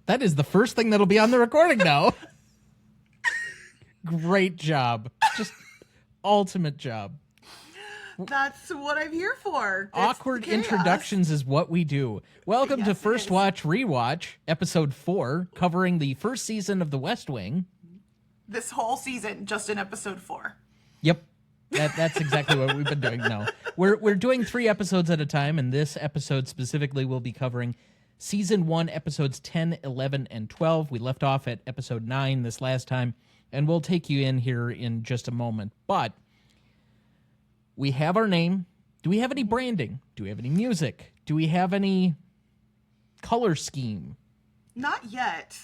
That is the first thing that'll be on the recording now. Great job. Just ultimate job. That's what I'm here for. It's Awkward chaos. introductions is what we do. Welcome to Yes, it First is. Watch Rewatch, episode 4, covering the first season of The West Wing. This whole season, just in episode 4. Yep. That's exactly what we've been doing now. We're doing 3 episodes at a time, and this episode specifically will be covering Season 1, episodes 10, 11, and 12. We left off at episode 9 this last time, and we'll take you in here in just a moment. But we have our name. Do we have any branding? Do we have any music? Do we have any color scheme? Not yet.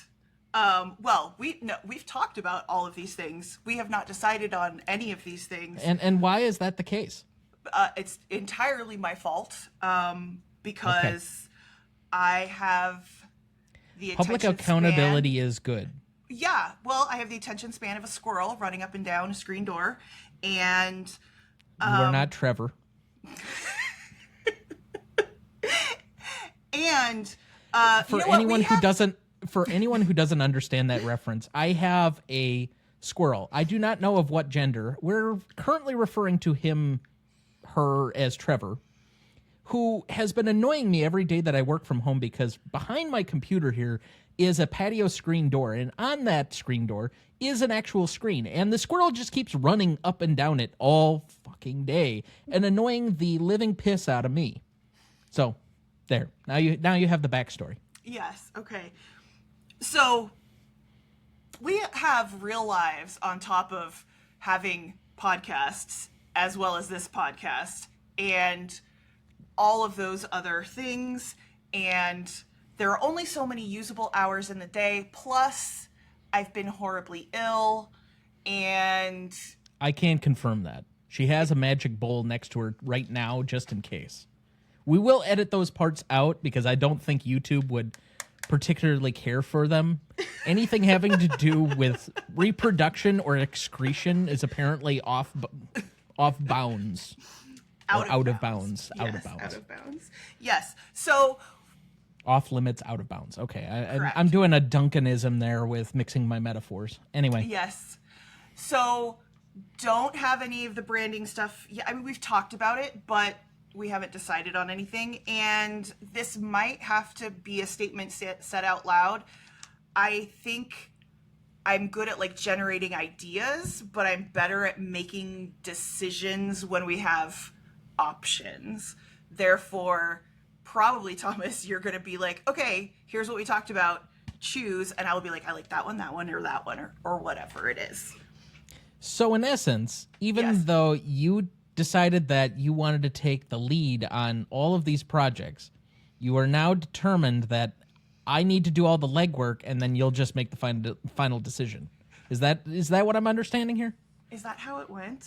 Well, we've talked about all of these things. We have not decided on any of these things. And why is that the case? It's entirely my fault, because I have the Public attention accountability span. is good. Yeah, well, I have the attention span of a squirrel running up and down a screen door, and You are not Trevor. and For you know what? anyone who doesn't understand that reference, I have a squirrel. I do not know of what gender. We're currently referring to her as Trevor, who has been annoying me every day that I work from home because behind my computer here is a patio screen door, and on that screen door is an actual screen, and the squirrel just keeps running up and down it all fucking day and annoying the living piss out of me. So, there. Now you have the backstory. Yes, okay. So we have real lives on top of having podcasts as well as this podcast and all of those other things, and there are only so many usable hours in the day, plus I've been horribly ill, and I can confirm that. She has a magic bowl next to her right now, just in case. We will edit those parts out because I don't think YouTube would particularly care for them. Anything having to do with reproduction or excretion is apparently off bounds. Out of bounds. Yes, out of bounds. Yes. So off limits, out of bounds. Okay, Correct. I'm doing a Duncanism there with mixing my metaphors. Anyway. Yes. So don't have any of the branding stuff. Yeah, I mean, we've talked about it, but we haven't decided on anything. And this might have to be a statement said out loud. I think I'm good at like generating ideas, but I'm better at making decisions when we have options. Therefore, probably, Thomas, you're going to be like, okay, here's what we talked about, choose, and I'll be like, I like that one, or whatever it is. So in essence, even Yes. though you decided that you wanted to take the lead on all of these projects, you are now determined that I need to do all the legwork and then you'll just make the final decision. Is that what I'm understanding here? Is that how it went?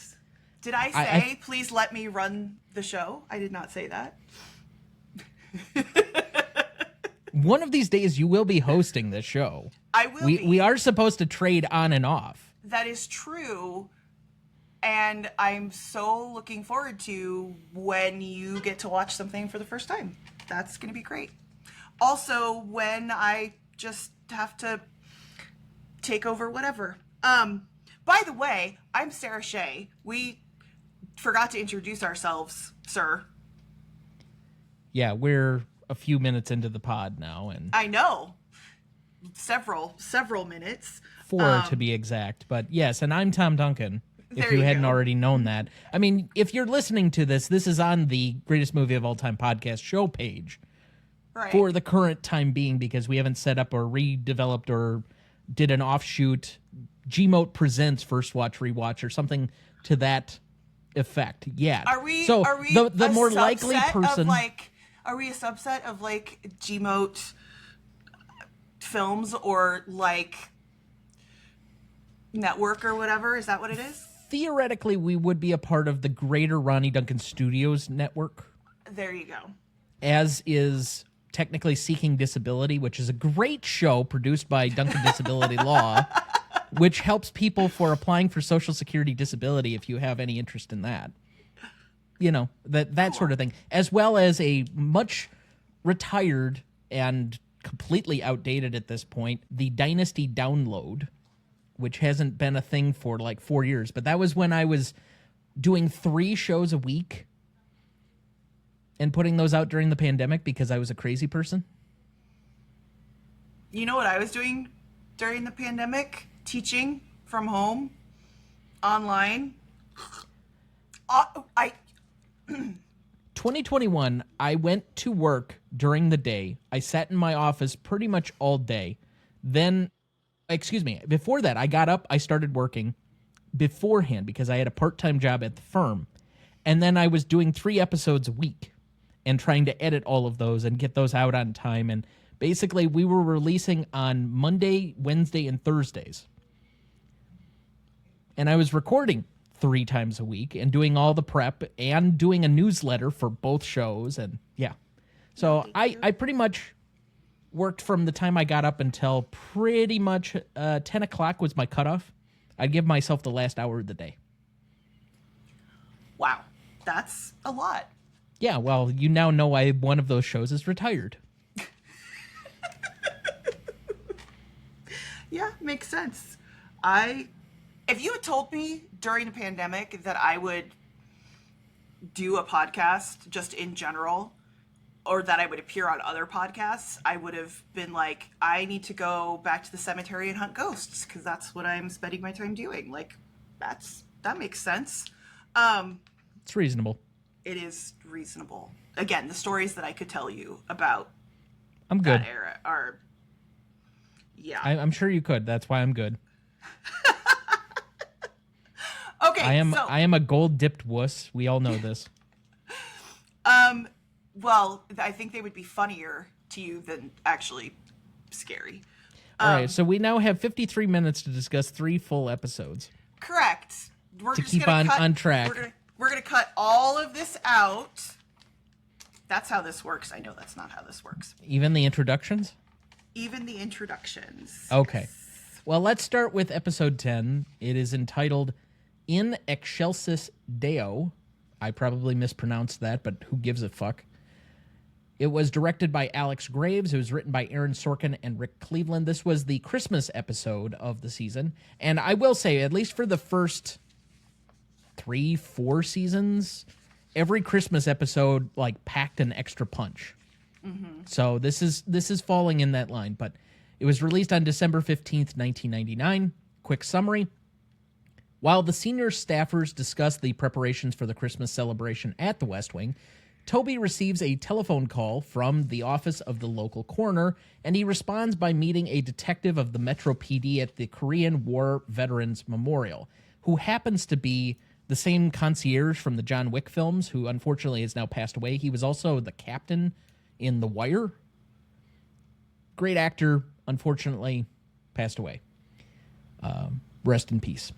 Did I say, please let me run the show? I did not say that. One of these days you will be hosting this show. I will be. We are supposed to trade on and off. That is true. And I'm so looking forward to when you get to watch something for the first time. That's going to be great. Also, when I just have to take over whatever. By the way, I'm Sara Shea. We forgot to introduce ourselves, sir. Yeah, we're a few minutes into the pod now, and I know. Several minutes. 4 to be exact. But yes, and I'm Tom Duncan. If There you you hadn't go. already known that. I mean, if you're listening to this is on the Greatest Movie of All Time podcast show page Right. for the current time being, because we haven't set up or redeveloped or did an offshoot Gmote Presents First Watch Rewatch or something to that effect yet. Are we So the a more likely subset person. of like, are we a subset of like Gmote films or like network or whatever? Is that what it is? Theoretically, we would be a part of the greater Ronnie Duncan Studios network, There you go. as is technically Seeking Disability, which is a great show produced by Duncan Disability Law, which helps people for applying for Social Security disability if you have any interest in that. You know, that sort of thing. As well as a much retired and completely outdated at this point, the Dynasty Download, which hasn't been a thing for like 4 years. But that was when I was doing 3 shows a week and putting those out during the pandemic because I was a crazy person. You know what I was doing during the pandemic? Teaching from home, online. 2021, I went to work during the day. I sat in my office pretty much all day. Then, before that, I got up, I started working beforehand because I had a part-time job at the firm. And then I was doing 3 episodes a week and trying to edit all of those and get those out on time. And basically, we were releasing on Monday, Wednesday, and Thursdays. And I was recording 3 times a week and doing all the prep and doing a newsletter for both shows. And yeah. So I pretty much worked from the time I got up until pretty much 10 o'clock was my cutoff. I'd give myself the last hour of the day. Wow. That's a lot. Yeah, well, you now know why one of those shows is retired. Yeah, makes sense. If you had told me during the pandemic that I would do a podcast just in general, or that I would appear on other podcasts, I would have been like, I need to go back to the cemetery and hunt ghosts because that's what I'm spending my time doing. Like, that makes sense. It's reasonable. It is reasonable. Again, the stories that I could tell you about I'm good. that era are, yeah. I'm sure you could. That's why I'm good. Okay, I am a gold-dipped wuss. We all know this. Well, I think they would be funnier to you than actually scary. All right, so we now have 53 minutes to discuss 3 full episodes. Correct. We're To just keep gonna on track. We're gonna cut all of this out. That's how this works. I know that's not how this works. Even the introductions? Even the introductions. Okay. Well, let's start with episode 10. It is entitled In Excelsis Deo. I probably mispronounced that, but who gives a fuck? It was directed by Alex Graves. It was written by Aaron Sorkin and Rick Cleveland. This was the Christmas episode of the season. And I will say, at least for the first 3-4 seasons, every Christmas episode like packed an extra punch. Mm-hmm. So this is falling in that line. But it was released on December 15th, 1999. Quick summary. While the senior staffers discuss the preparations for the Christmas celebration at the West Wing, Toby receives a telephone call from the office of the local coroner, and he responds by meeting a detective of the Metro PD at the Korean War Veterans Memorial, who happens to be the same concierge from the John Wick films, who unfortunately has now passed away. He was also the captain in The Wire. Great actor, unfortunately, passed away. Rest in peace.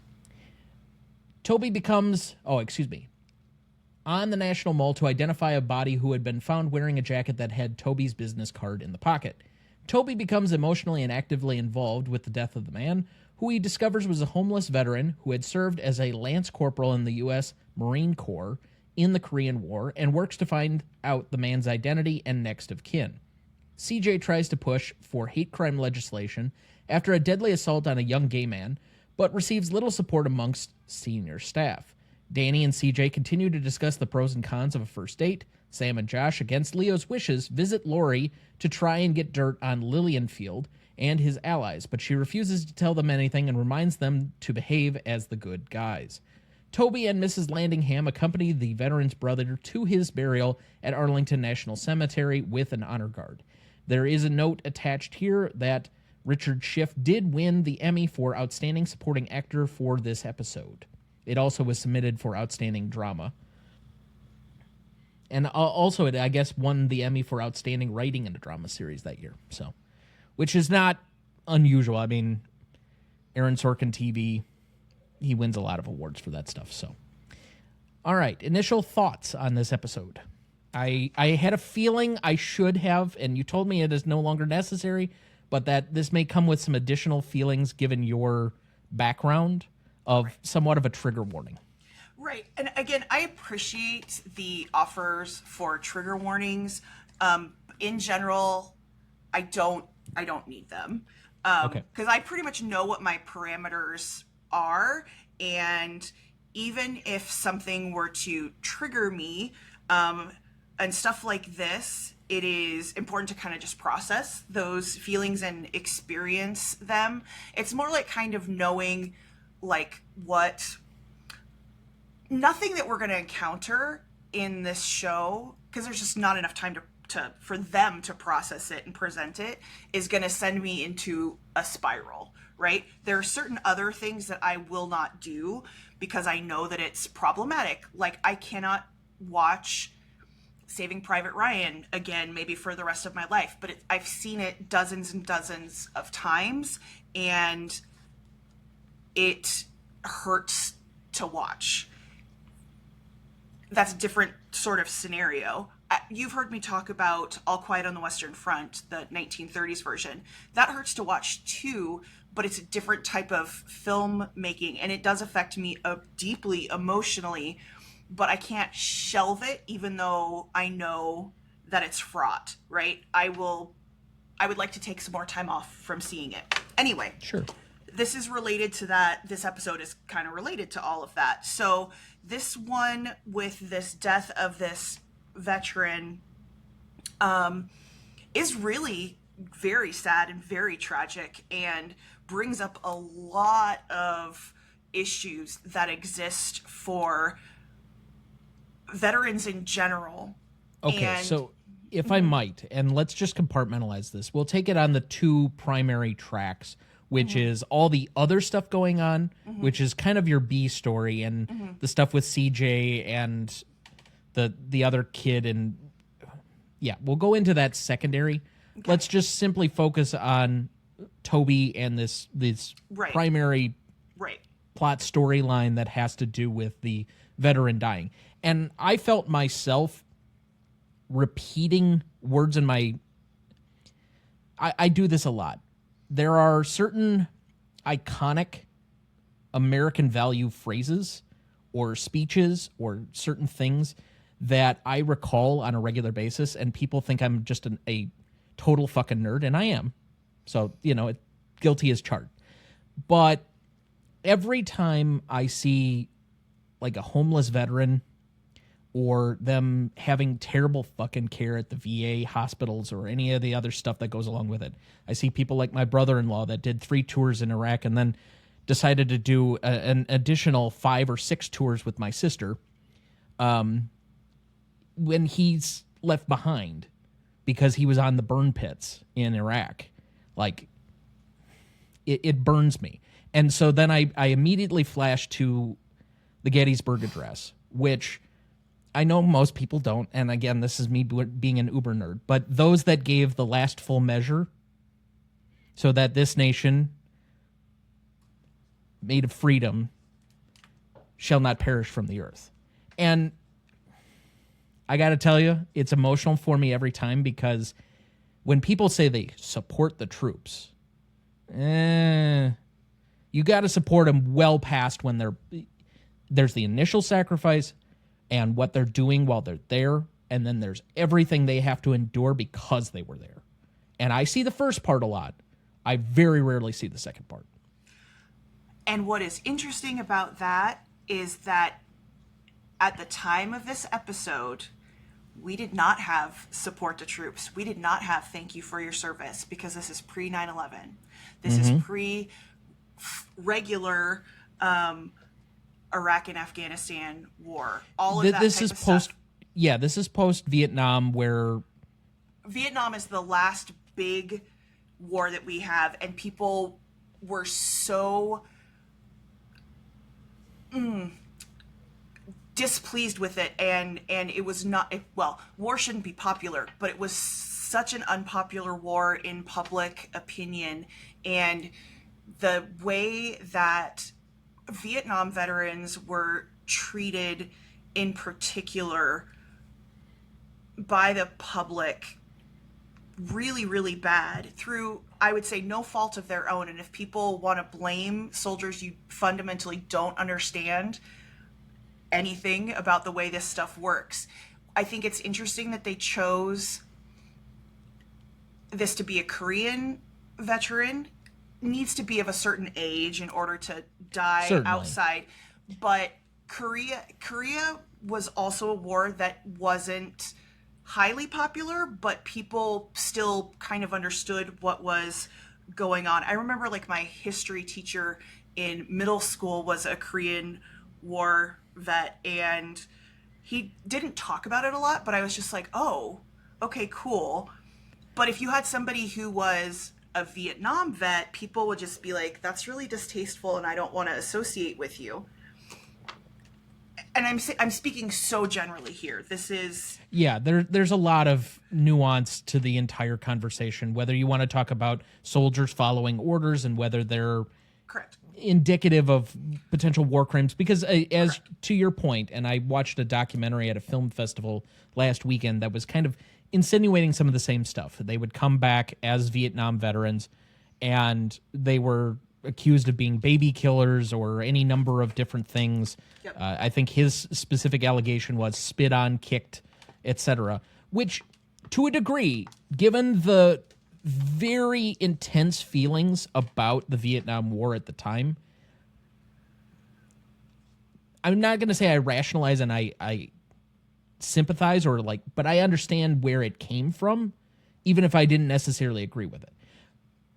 Toby becomes, on the National Mall to identify a body who had been found wearing a jacket that had Toby's business card in the pocket. Toby becomes emotionally and actively involved with the death of the man, who he discovers was a homeless veteran who had served as a lance corporal in the U.S. Marine Corps in the Korean War and works to find out the man's identity and next of kin. CJ tries to push for hate crime legislation after a deadly assault on a young gay man, but receives little support amongst senior staff. Danny and CJ continue to discuss the pros and cons of a first date. Sam and Josh, against Leo's wishes, visit Lori to try and get dirt on Lillianfield and his allies, but she refuses to tell them anything and reminds them to behave as the good guys. Toby and Mrs. Landingham accompany the veteran's brother to his burial at Arlington National Cemetery with an honor guard. There is a note attached here that Richard Schiff did win the Emmy for Outstanding Supporting Actor for this episode. It also was submitted for Outstanding Drama. And also, it, I guess, won the Emmy for Outstanding Writing in a Drama Series that year. So, which is not unusual. I mean, Aaron Sorkin TV, he wins a lot of awards for that stuff. So, all right, initial thoughts on this episode. I had a feeling I should have, and you told me it is no longer necessary, but that this may come with some additional feelings given your background of somewhat of a trigger warning. Right. And again, I appreciate the offers for trigger warnings. In general, I don't need them. Okay. Because I pretty much know what my parameters are, and even if something were to trigger me, and stuff like this, it is important to kind of just process those feelings and experience them. It's more like kind of knowing like what nothing that we're going to encounter in this show, because there's just not enough time to for them to process it and present it, is going to send me into a spiral, right? There are certain other things that I will not do because I know that it's problematic. Like, I cannot watch Saving Private Ryan again, maybe for the rest of my life, but I've seen it dozens and dozens of times, and it hurts to watch. That's a different sort of scenario. You've heard me talk about All Quiet on the Western Front, the 1930s version. That hurts to watch too, but it's a different type of film making, and it does affect me deeply emotionally, but I can't shelve it even though I know that it's fraught, right? I would like to take some more time off from seeing it. Anyway. Sure. This is related to that. This episode is kind of related to all of that. So this one with this death of this veteran is really very sad and very tragic, and brings up a lot of issues that exist for veterans in general. Okay, so if I might, and let's just compartmentalize this. We'll take it on the two primary tracks, which is all the other stuff going on, which is kind of your B story, and the stuff with CJ and the other kid, and yeah, we'll go into that secondary. Okay. Let's just simply focus on Toby and this primary plot storyline that has to do with the veteran dying. And I felt myself repeating words in my... I do this a lot. There are certain iconic American value phrases or speeches or certain things that I recall on a regular basis, and people think I'm just a total fucking nerd, and I am. So, guilty as charged. But every time I see like a homeless veteran or them having terrible fucking care at the VA hospitals or any of the other stuff that goes along with it, I see people like my brother-in-law that did 3 tours in Iraq and then decided to do an additional 5 or 6 tours with my sister when he's left behind because he was on the burn pits in Iraq. Like, it burns me. And so then I immediately flash to the Gettysburg Address, which I know most people don't. And again, this is me being an uber nerd. But those that gave the last full measure so that this nation made of freedom shall not perish from the earth. And I got to tell you, it's emotional for me every time, because when people say they support the troops, you got to support them well past when there's the initial sacrifice and what they're doing while they're there, and then there's everything they have to endure because they were there. And I see the first part a lot. I very rarely see the second part. And what is interesting about that is that at the time of this episode, we did not have support the troops. We did not have thank you for your service, because this is pre 9/11. This is pre regular Iraq and Afghanistan war. All of that this type is of post. stuff. Yeah, this is post Vietnam, where Vietnam is the last big war that we have, and people were so displeased with it, and it was not, war shouldn't be popular, but it was such an unpopular war in public opinion. And the way that Vietnam veterans were treated in particular by the public, really, really bad, through, I would say, no fault of their own. And if people want to blame soldiers, you fundamentally don't understand anything about the way this stuff works. I think it's interesting that they chose this to be a Korean veteran needs to be of a certain age in order to die Certainly. outside. But Korea was also a war that wasn't highly popular, but people still kind of understood what was going on. I remember like my history teacher in middle school was a Korean War vet, and he didn't talk about it a lot, but I was just like, oh, okay, cool. But if you had somebody who was a Vietnam vet, people would just be like, that's really distasteful and I don't want to associate with you. And I'm speaking so generally here. This is... Yeah, there's a lot of nuance to the entire conversation, whether you want to talk about soldiers following orders and whether they're Correct. indicative of potential war crimes. Because as to your point, and I watched a documentary at a film festival last weekend that was kind of insinuating some of the same stuff. They would come back as Vietnam veterans, and they were accused of being baby killers or any number of different things. Yep. I think his specific allegation was spit on, kicked, etc., which to a degree, given the very intense feelings about the Vietnam War at the time, I'm not going to say I rationalize and I sympathize or like, but I understand where it came from, even if I didn't necessarily agree with it.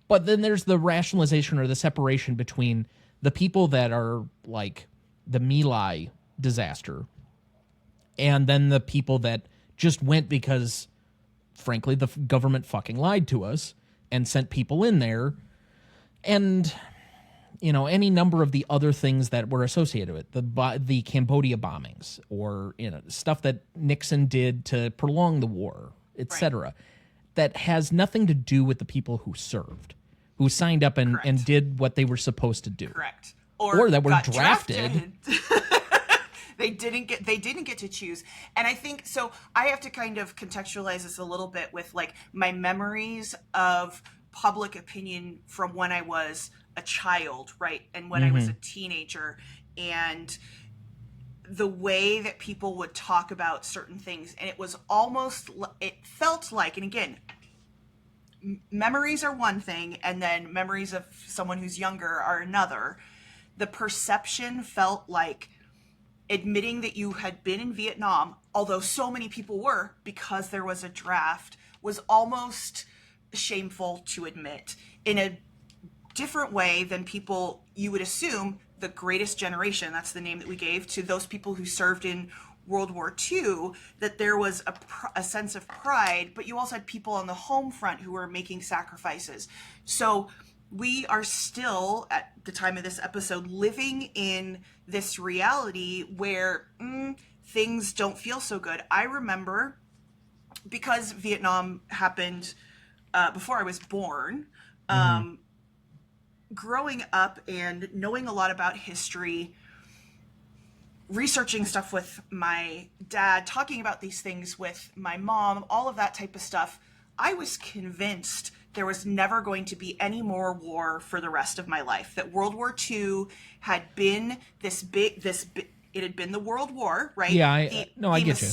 But then there's the rationalization or the separation between the people that are like the My Lai disaster and then the people that just went because, frankly, the government fucking lied to us and sent people in there. And, you know, any number of the other things that were associated with it, the Cambodia bombings or, you know, stuff that Nixon did to prolong the war, etc., right, that has nothing to do with the people who served, who signed up and did what they were supposed to do. Correct. Or that were drafted. They didn't get to choose. And I think, so I have to kind of contextualize this a little bit with like my memories of public opinion from when I was a child, right? And when I was a teenager, and the way that people would talk about certain things. And it was almost, it felt like, and again, memories are one thing, and then memories of someone who's younger are another. The perception felt like admitting that you had been in Vietnam, although so many people were because there was a draft, was almost shameful to admit in a different way than people, you would assume, the greatest generation, that's the name that we gave to those people who served in World War II, that there was a sense of pride, but you also had people on the home front who were making sacrifices. So we are still, at the time of this episode, living in this reality where things don't feel so good. I remember, because Vietnam happened before I was born, growing up and knowing a lot about history, researching stuff with my dad, talking about these things with my mom, all of that type of stuff, I was convinced there was never going to be any more war for the rest of my life. That World War II had been it had been the World War, right? Yeah, I get you.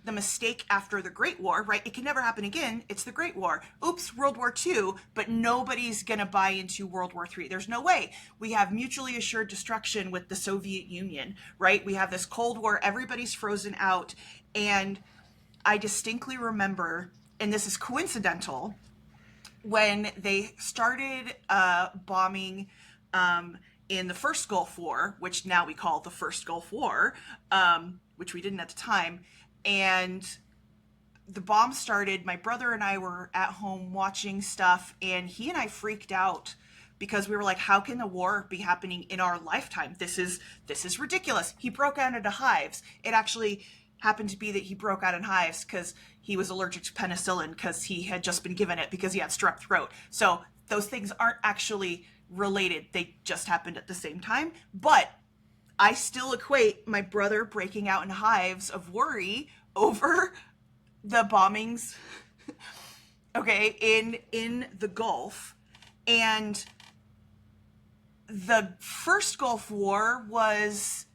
The mistake after the Great War, right? It can never happen again. It's the Great War. Oops, World War II, but nobody's going to buy into World War III. There's no way. We have mutually assured destruction with the Soviet Union, right? We have this Cold War. Everybody's frozen out. And I distinctly remember, and this is coincidental, when they started bombing in the first Gulf War, which now we call the First Gulf War, which we didn't at the time, and the bomb started, my brother and I were at home watching stuff, and he and I freaked out because we were like, how can the war be happening in our lifetime? This is ridiculous. He broke out into hives. It actually happened to be that he broke out in hives because he was allergic to penicillin because he had just been given it because he had strep throat. So those things aren't actually related. They just happened at the same time. But I still equate my brother breaking out in hives of worry over the bombings, okay, in the Gulf. And the first Gulf War was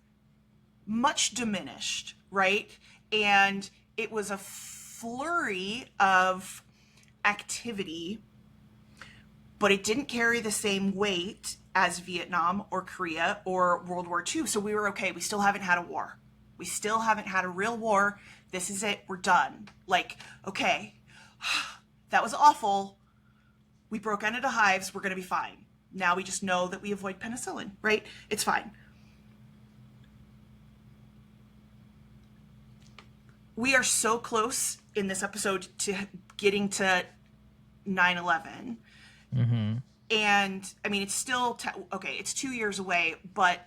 much diminished, right? And it was a flurry of activity, but it didn't carry the same weight as Vietnam or Korea or World War II. So we were okay. We still haven't had a war. We still haven't had a real war. This is it. We're done. Like, okay, that was awful. We broke out into hives. We're going to be fine. Now we just know that we avoid penicillin, right? It's fine. We are so close in this episode to getting to 9/11. Mm-hmm. And I mean, it's still, okay, it's 2 years away, but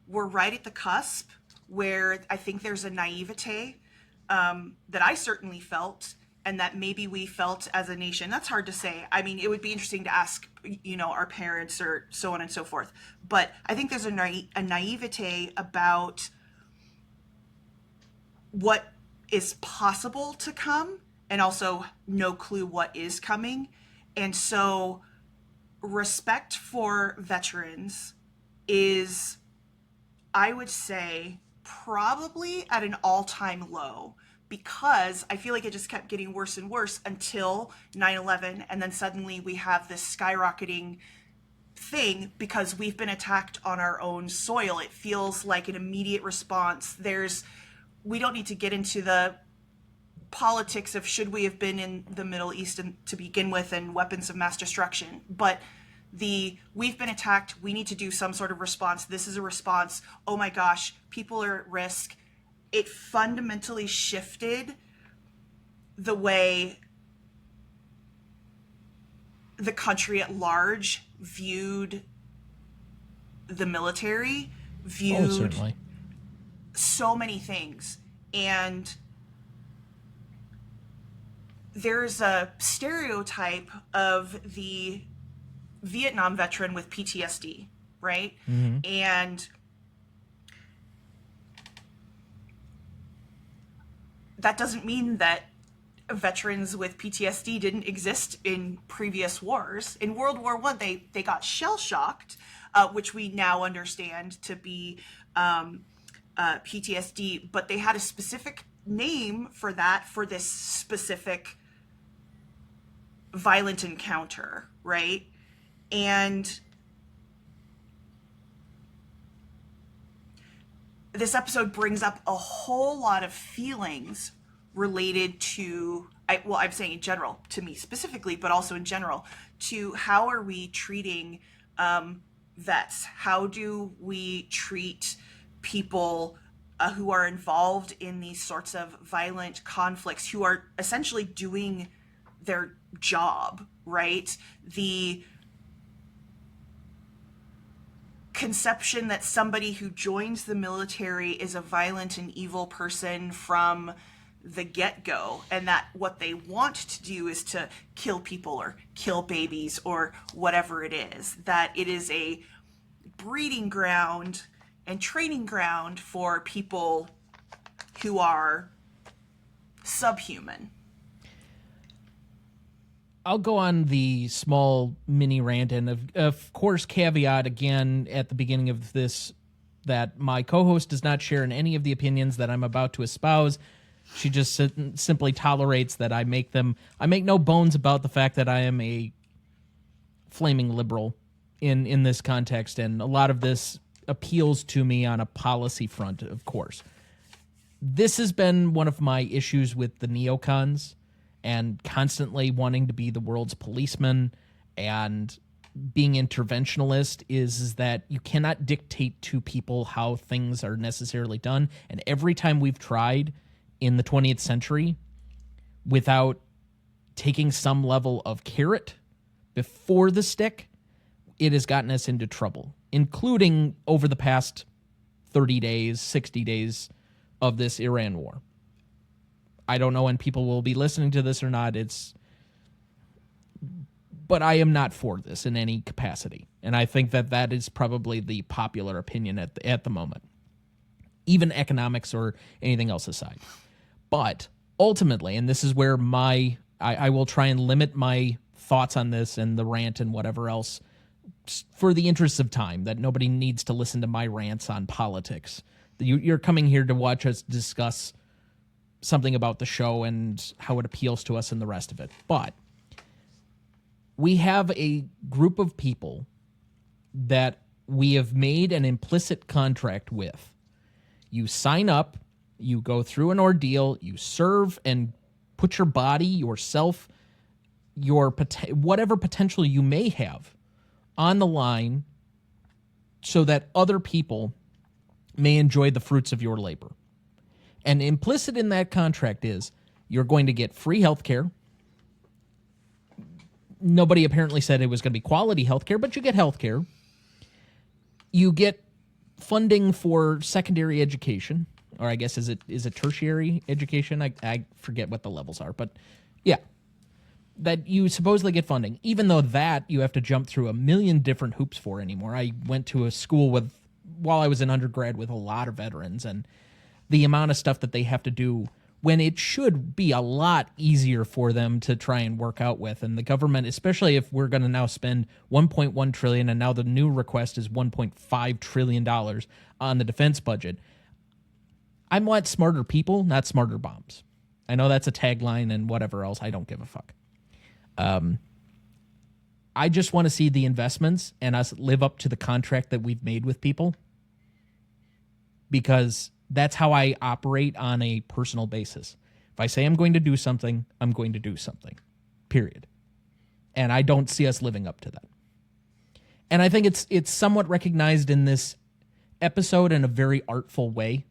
we're right at the cusp where I think there's a naivete that I certainly felt, and that maybe we felt as a nation. That's hard to say. I mean, it would be interesting to ask, our parents or so on and so forth. But I think there's a naivete about what is possible to come, and also no clue what is coming. And so respect for veterans is, I would say, probably at an all-time low, because I feel like it just kept getting worse and worse until 9/11, and then suddenly we have this skyrocketing thing because we've been attacked on our own soil. It feels like an immediate response. We don't need to get into the politics of should we have been in the Middle East to begin with and weapons of mass destruction, but we've been attacked, we need to do some sort of response. This is a response. Oh my gosh, people are at risk. It fundamentally shifted the way the country at large viewed the military, viewed certainly so many things. And there's a stereotype of the Vietnam veteran with PTSD, right? Mm-hmm. And that doesn't mean that veterans with PTSD didn't exist in previous wars. In World War I, they got shell-shocked, which we now understand to be PTSD, but they had a specific name for that, for this specific violent encounter, right? And this episode brings up a whole lot of feelings related to, I'm saying in general, to me specifically, but also in general, to how are we treating vets? How do we treat people who are involved in these sorts of violent conflicts, who are essentially doing their job, right? The conception that somebody who joins the military is a violent and evil person from the get-go, and that what they want to do is to kill people or kill babies or whatever it is, that it is a breeding ground and training ground for people who are subhuman. I'll go on the small mini rant, and of course caveat again at the beginning of this that my co-host does not share in any of the opinions that I'm about to espouse. She just simply tolerates that I make them. I make no bones about the fact that I am a flaming liberal in this context, and a lot of this appeals to me on a policy front, of course. This has been one of my issues with the neocons, and constantly wanting to be the world's policeman and being interventionalist is that you cannot dictate to people how things are necessarily done. And every time we've tried in the 20th century without taking some level of carrot before the stick, it has gotten us into trouble, including over the past 30 days, 60 days of this Iran war. I don't know when people will be listening to this or not. But I am not for this in any capacity. And I think that is probably the popular opinion at the moment, even economics or anything else aside. But ultimately, and this is where I will try and limit my thoughts on this and the rant and whatever else for the interest of time, that nobody needs to listen to my rants on politics. You're coming here to watch us discuss something about the show and how it appeals to us and the rest of it. But We have a group of people that we have made an implicit contract with. You sign up, you go through an ordeal, you serve and put your body, yourself, your whatever potential you may have on the line so that other people may enjoy the fruits of your labor. And implicit in that contract is you're going to get free health care. Nobody apparently said it was going to be quality health care, but you get health care. You get funding for secondary education, or I guess is it tertiary education? I forget what the levels are, but yeah, that you supposedly get funding, even though that you have to jump through a million different hoops for anymore. I went to a school while I was an undergrad with a lot of veterans, and the amount of stuff that they have to do when it should be a lot easier for them to try and work out with. And the government, especially if we're going to now spend $1.1 trillion, and now the new request is $1.5 trillion on the defense budget. I want smarter people, not smarter bombs. I know that's a tagline and whatever else. I don't give a fuck. I just want to see the investments and us live up to the contract that we've made with people, because that's how I operate on a personal basis. If I say I'm going to do something, I'm going to do something, period. And I don't see us living up to that. And I think it's somewhat recognized in this episode in a very artful way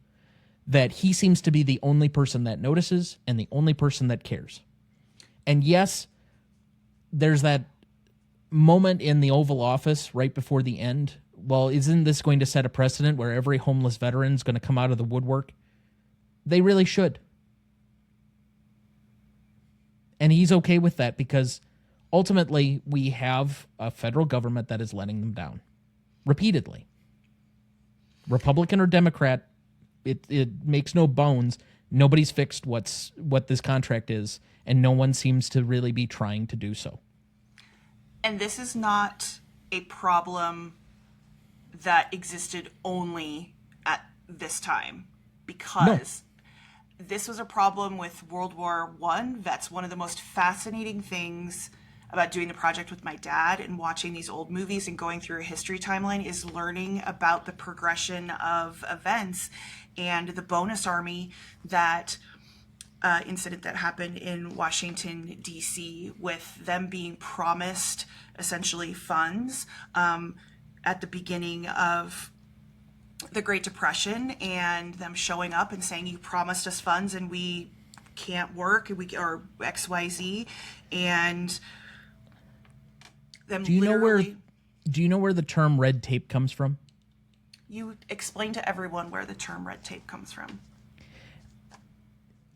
that he seems to be the only person that notices and the only person that cares. And yes, there's that moment in the Oval Office right before the end. Well, isn't this going to set a precedent where every homeless veteran is going to come out of the woodwork? They really should. And he's okay with that because ultimately we have a federal government that is letting them down repeatedly. Republican or Democrat, it makes no bones. Nobody's fixed what this contract is, and no one seems to really be trying to do so. And this is not a problem that existed only at this time, because this was a problem with World War I. That's one of the most fascinating things about doing the project with my dad and watching these old movies and going through a history timeline is learning about the progression of events and the bonus army that incident that happened in Washington, D.C., with them being promised essentially funds at the beginning of the Great Depression, and them showing up and saying, you promised us funds and we can't work, or XYZ, and them Do you know where the term red tape comes from? You explain to everyone where the term red tape comes from.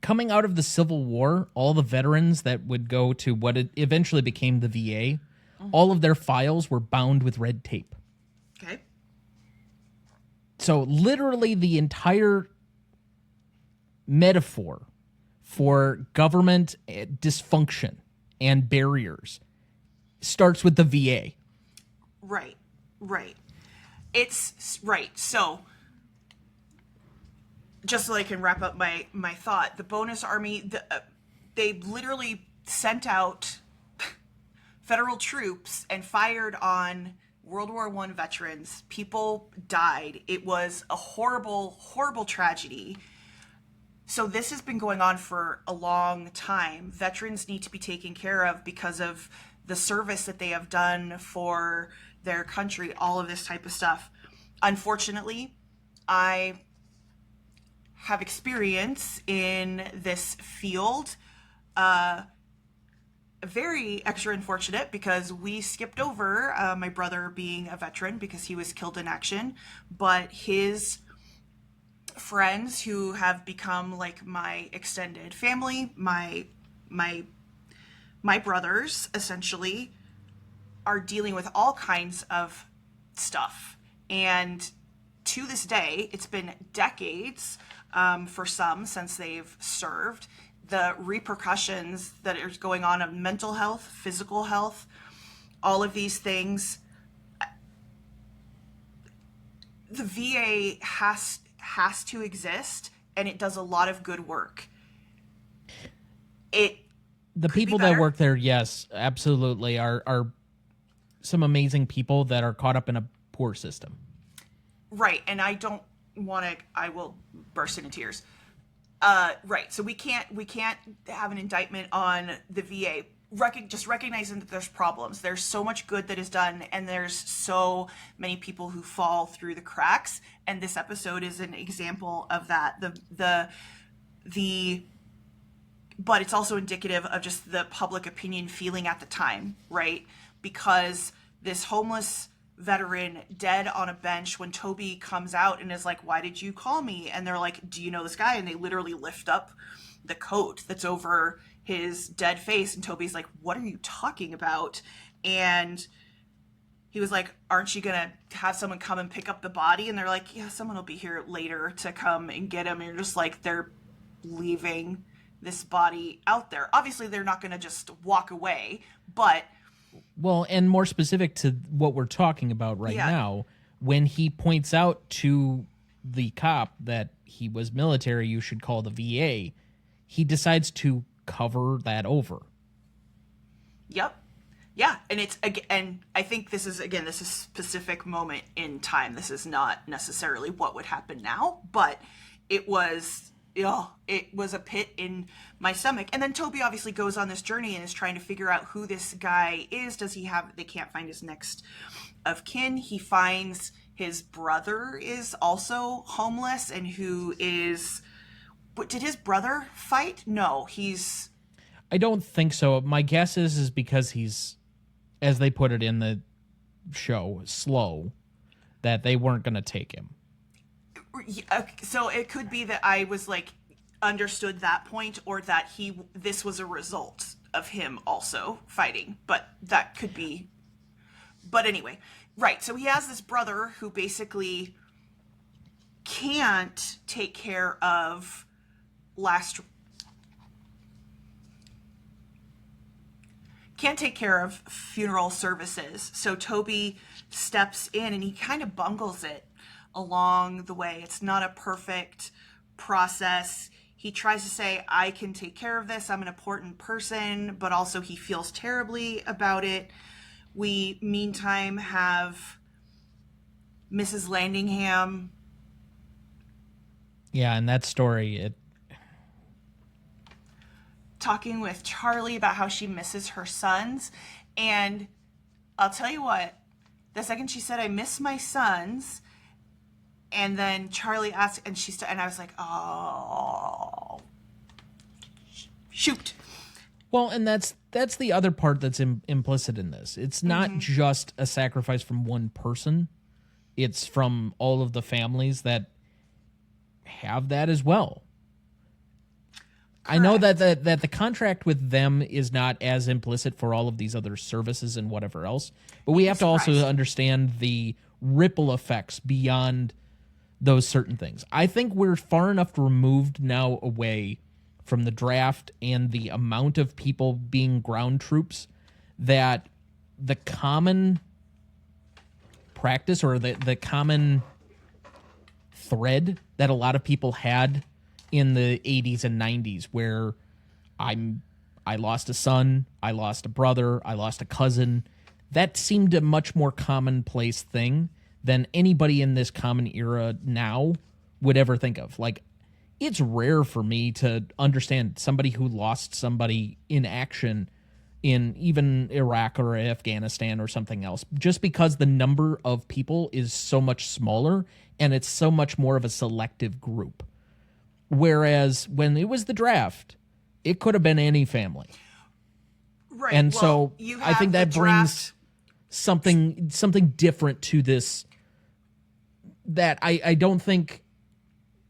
Coming out of the Civil War, all the veterans that would go to what it eventually became the VA, all of their files were bound with red tape. Okay. So literally the entire metaphor for government dysfunction and barriers starts with the VA. Right. It's right. So just so I can wrap up my thought, the bonus army, they literally sent out federal troops and fired on World War I veterans. People died. It was a horrible, horrible tragedy. So this has been going on for a long time. Veterans need to be taken care of because of the service that they have done for their country, all of this type of stuff. Unfortunately, I have experience in this field. Very extra unfortunate because we skipped over my brother being a veteran because he was killed in action, but his friends who have become like my extended family, my brothers essentially, are dealing with all kinds of stuff. And to this day, it's been decades for some since they've served. The repercussions that are going on mental health, physical health, all of these things. The VA has to exist, and it does a lot of good work. The people that work there, yes, absolutely, are some amazing people that are caught up in a poor system. Right, and I don't want to. I will burst into tears. Right, so we can't have an indictment on the VA. Just recognizing that there's problems. There's so much good that is done, and there's so many people who fall through the cracks. And this episode is an example of that. But it's also indicative of just the public opinion feeling at the time, right? Because this homeless veteran dead on a bench, when Toby comes out and is like, "Why did you call me?" And they're like, "Do you know this guy?" And they literally lift up the coat that's over his dead face, and Toby's like, "What are you talking about?" And he was like, "Aren't you gonna have someone come and pick up the body?" And they're like, "Yeah, someone will be here later to come and get him." And you're just like, they're leaving this body out there. Obviously they're not gonna just walk away, but well, and more specific to what we're talking about right now, when he points out to the cop that he was military, you should call the VA, he decides to cover that over. Yep. Yeah, and I think this is a specific moment in time. This is not necessarily what would happen now, but it was a pit in my stomach. And then Toby obviously goes on this journey and is trying to figure out who this guy is. They can't find his next of kin. He finds his brother is also homeless, and did his brother fight? No, I don't think so. My guess is because he's, as they put it in the show, slow, that they weren't going to take him. So it could be that I was like understood that point, or that this was a result of him also fighting, but that could be. But anyway, right. So he has this brother who basically can't take care of funeral services. So Toby steps in and he kind of bungles it along the way. It's not a perfect process. He tries to say, "I can take care of this. I'm an important person," but also he feels terribly about it. We, meantime, have Mrs. Landingham. Yeah, and that story, talking with Charlie about how she misses her sons. And I'll tell you what, the second she said, "I miss my sons," and then Charlie asked, and I was like, oh, shoot. Well, and that's the other part that's implicit in this. It's not just a sacrifice from one person. It's from all of the families that have that as well. Correct. I know that the contract with them is not as implicit for all of these other services and whatever else, but we have to also understand the ripple effects beyond those certain things. I think we're far enough removed now away from the draft and the amount of people being ground troops that the common practice or the common thread that a lot of people had in the 80s and 90s, where I lost a son, I lost a brother, I lost a cousin, that seemed a much more commonplace thing than anybody in this common era now would ever think of. Like, it's rare for me to understand somebody who lost somebody in action in even Iraq or Afghanistan or something else, just because the number of people is so much smaller and it's so much more of a selective group. Whereas when it was the draft, it could have been any family. Right. And so I think that brings something different to this that I don't think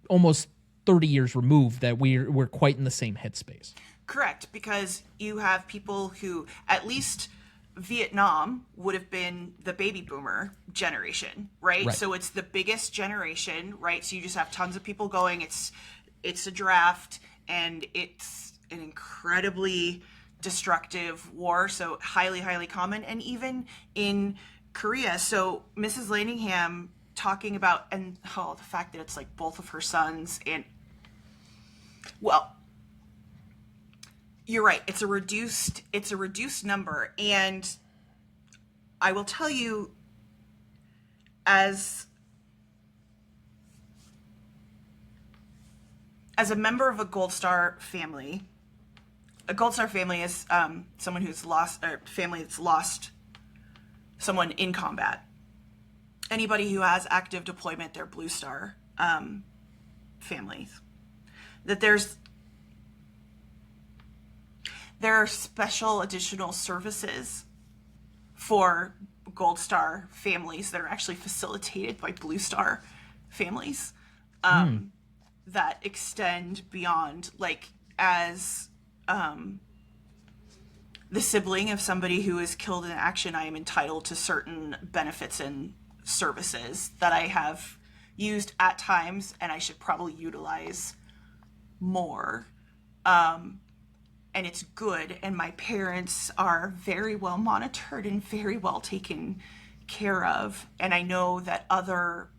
almost 30 years removed that we're quite in the same headspace. Correct, because you have people who, at least Vietnam would have been the baby boomer generation, right? So it's the biggest generation, right? So you just have tons of people going. It's a draft, and it's an incredibly destructive war, so highly, highly common. And even in Korea, so Mrs. Landingham talking about, and the fact that it's like both of her sons, and well, you're right. It's a reduced number, and I will tell you, as a member of a Gold Star family is someone who's lost, or family that's lost someone in combat. Anybody who has active deployment, they're Blue Star families. That there are special additional services for Gold Star families that are actually facilitated by Blue Star families that extend beyond, like, as the sibling of somebody who is killed in action, I am entitled to certain benefits and services that I have used at times, and I should probably utilize more. And it's good, and my parents are very well monitored and very well taken care of. And I know that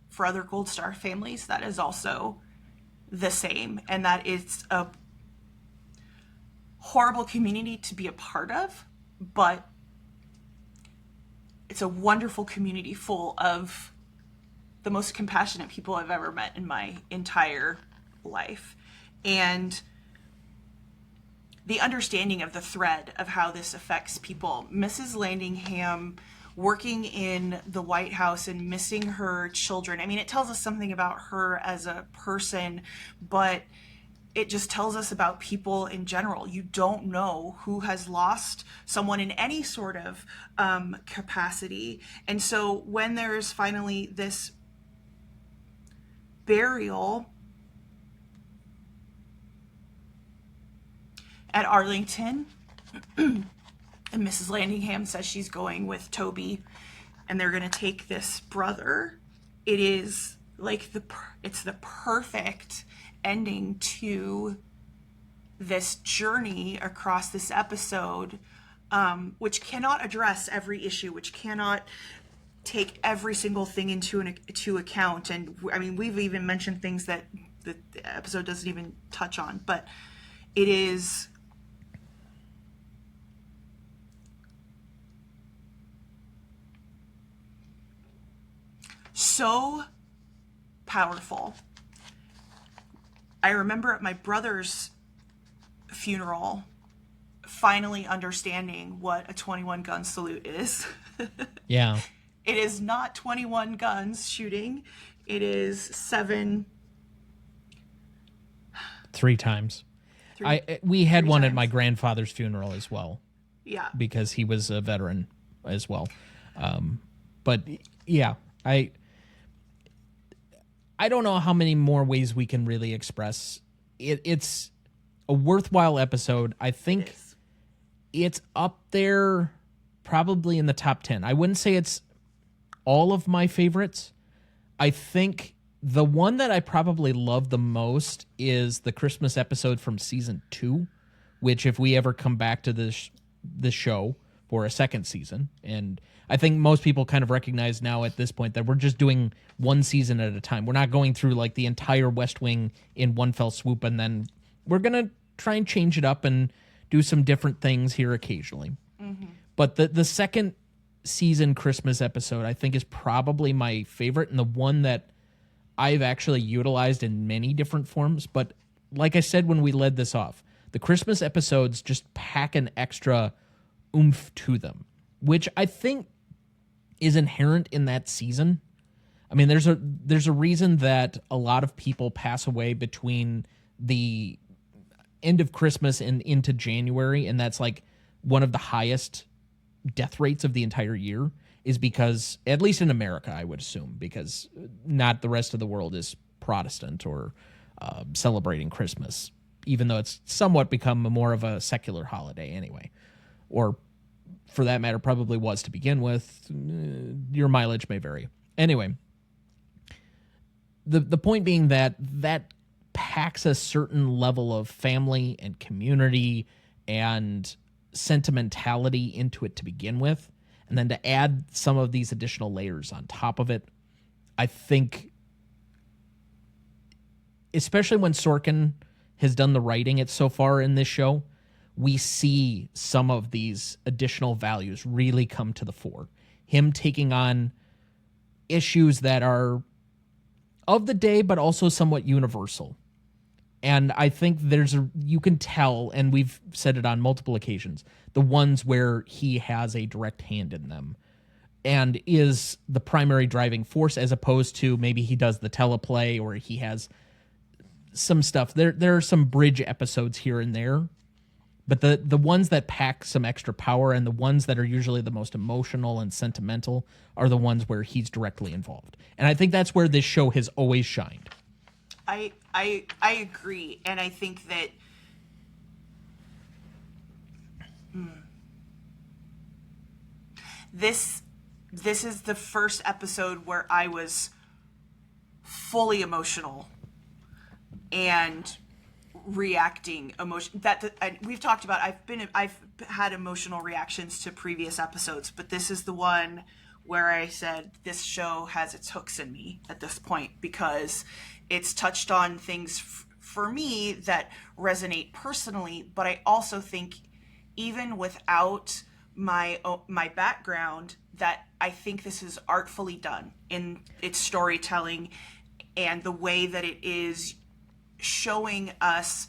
for other Gold Star families, that is also the same, and that it's a horrible community to be a part of, but it's a wonderful community full of the most compassionate people I've ever met in my entire life. And the understanding of the thread of how this affects people. Mrs. Landingham working in the White House and missing her children. I mean, it tells us something about her as a person, but it just tells us about people in general. You don't know who has lost someone in any sort of capacity. And so when there's finally this burial at Arlington, and Mrs. Landingham says she's going with Toby, and they're going to take this brother, it is like it's the perfect ending to this journey across this episode, which cannot address every issue, which cannot take every single thing into account. And I mean, we've even mentioned things that the episode doesn't even touch on, but it is so powerful. I remember at my brother's funeral finally understanding what a 21 gun salute is. Yeah. It is not 21 guns shooting. It is 7. 3 times. We had one at my times. grandfather's funeral as well. Yeah. Because he was a veteran as well. But yeah, I don't know how many more ways we can really express it. It's a worthwhile episode. I think it's up there probably in the top 10. I wouldn't say it's all of my favorites. I think the one that I probably love the most is the Christmas episode from season 2, which if we ever come back to this show for a second season, and I think most people kind of recognize now at this point that we're just doing one season at a time. We're not going through like the entire West Wing in one fell swoop, and then we're going to try and change it up and do some different things here occasionally. Mm-hmm. But the second season Christmas episode, I think, is probably my favorite, and the one that I've actually utilized in many different forms. But like I said when we led this off, the Christmas episodes just pack an extra oomph to them, which I think is inherent in that season. I mean, there's a reason that a lot of people pass away between the end of Christmas and into January, and that's like one of the highest death rates of the entire year, is because, at least in America, I would assume, because not the rest of the world is Protestant or celebrating Christmas, even though it's somewhat become more of a secular holiday anyway, or for that matter, probably was to begin with. Your mileage may vary. Anyway, the point being that packs a certain level of family and community and sentimentality into it to begin with, and then to add some of these additional layers on top of it, I think, especially when Sorkin has done the writing it so far in this show, we see some of these additional values really come to the fore. Him taking on issues that are of the day, but also somewhat universal. And I think you can tell, and we've said it on multiple occasions, the ones where he has a direct hand in them and is the primary driving force, as opposed to maybe he does the teleplay or he has some stuff. There are some bridge episodes here and there, but the ones that pack some extra power and the ones that are usually the most emotional and sentimental are the ones where he's directly involved. And I think that's where this show has always shined. I agree, and I think that this is the first episode where I was fully emotional and reacting emotion we've talked about. I've had emotional reactions to previous episodes, but this is the one where I said this show has its hooks in me at this point, because it's touched on things for me that resonate personally, but I also think even without my background, that I think this is artfully done in its storytelling and the way that it is showing us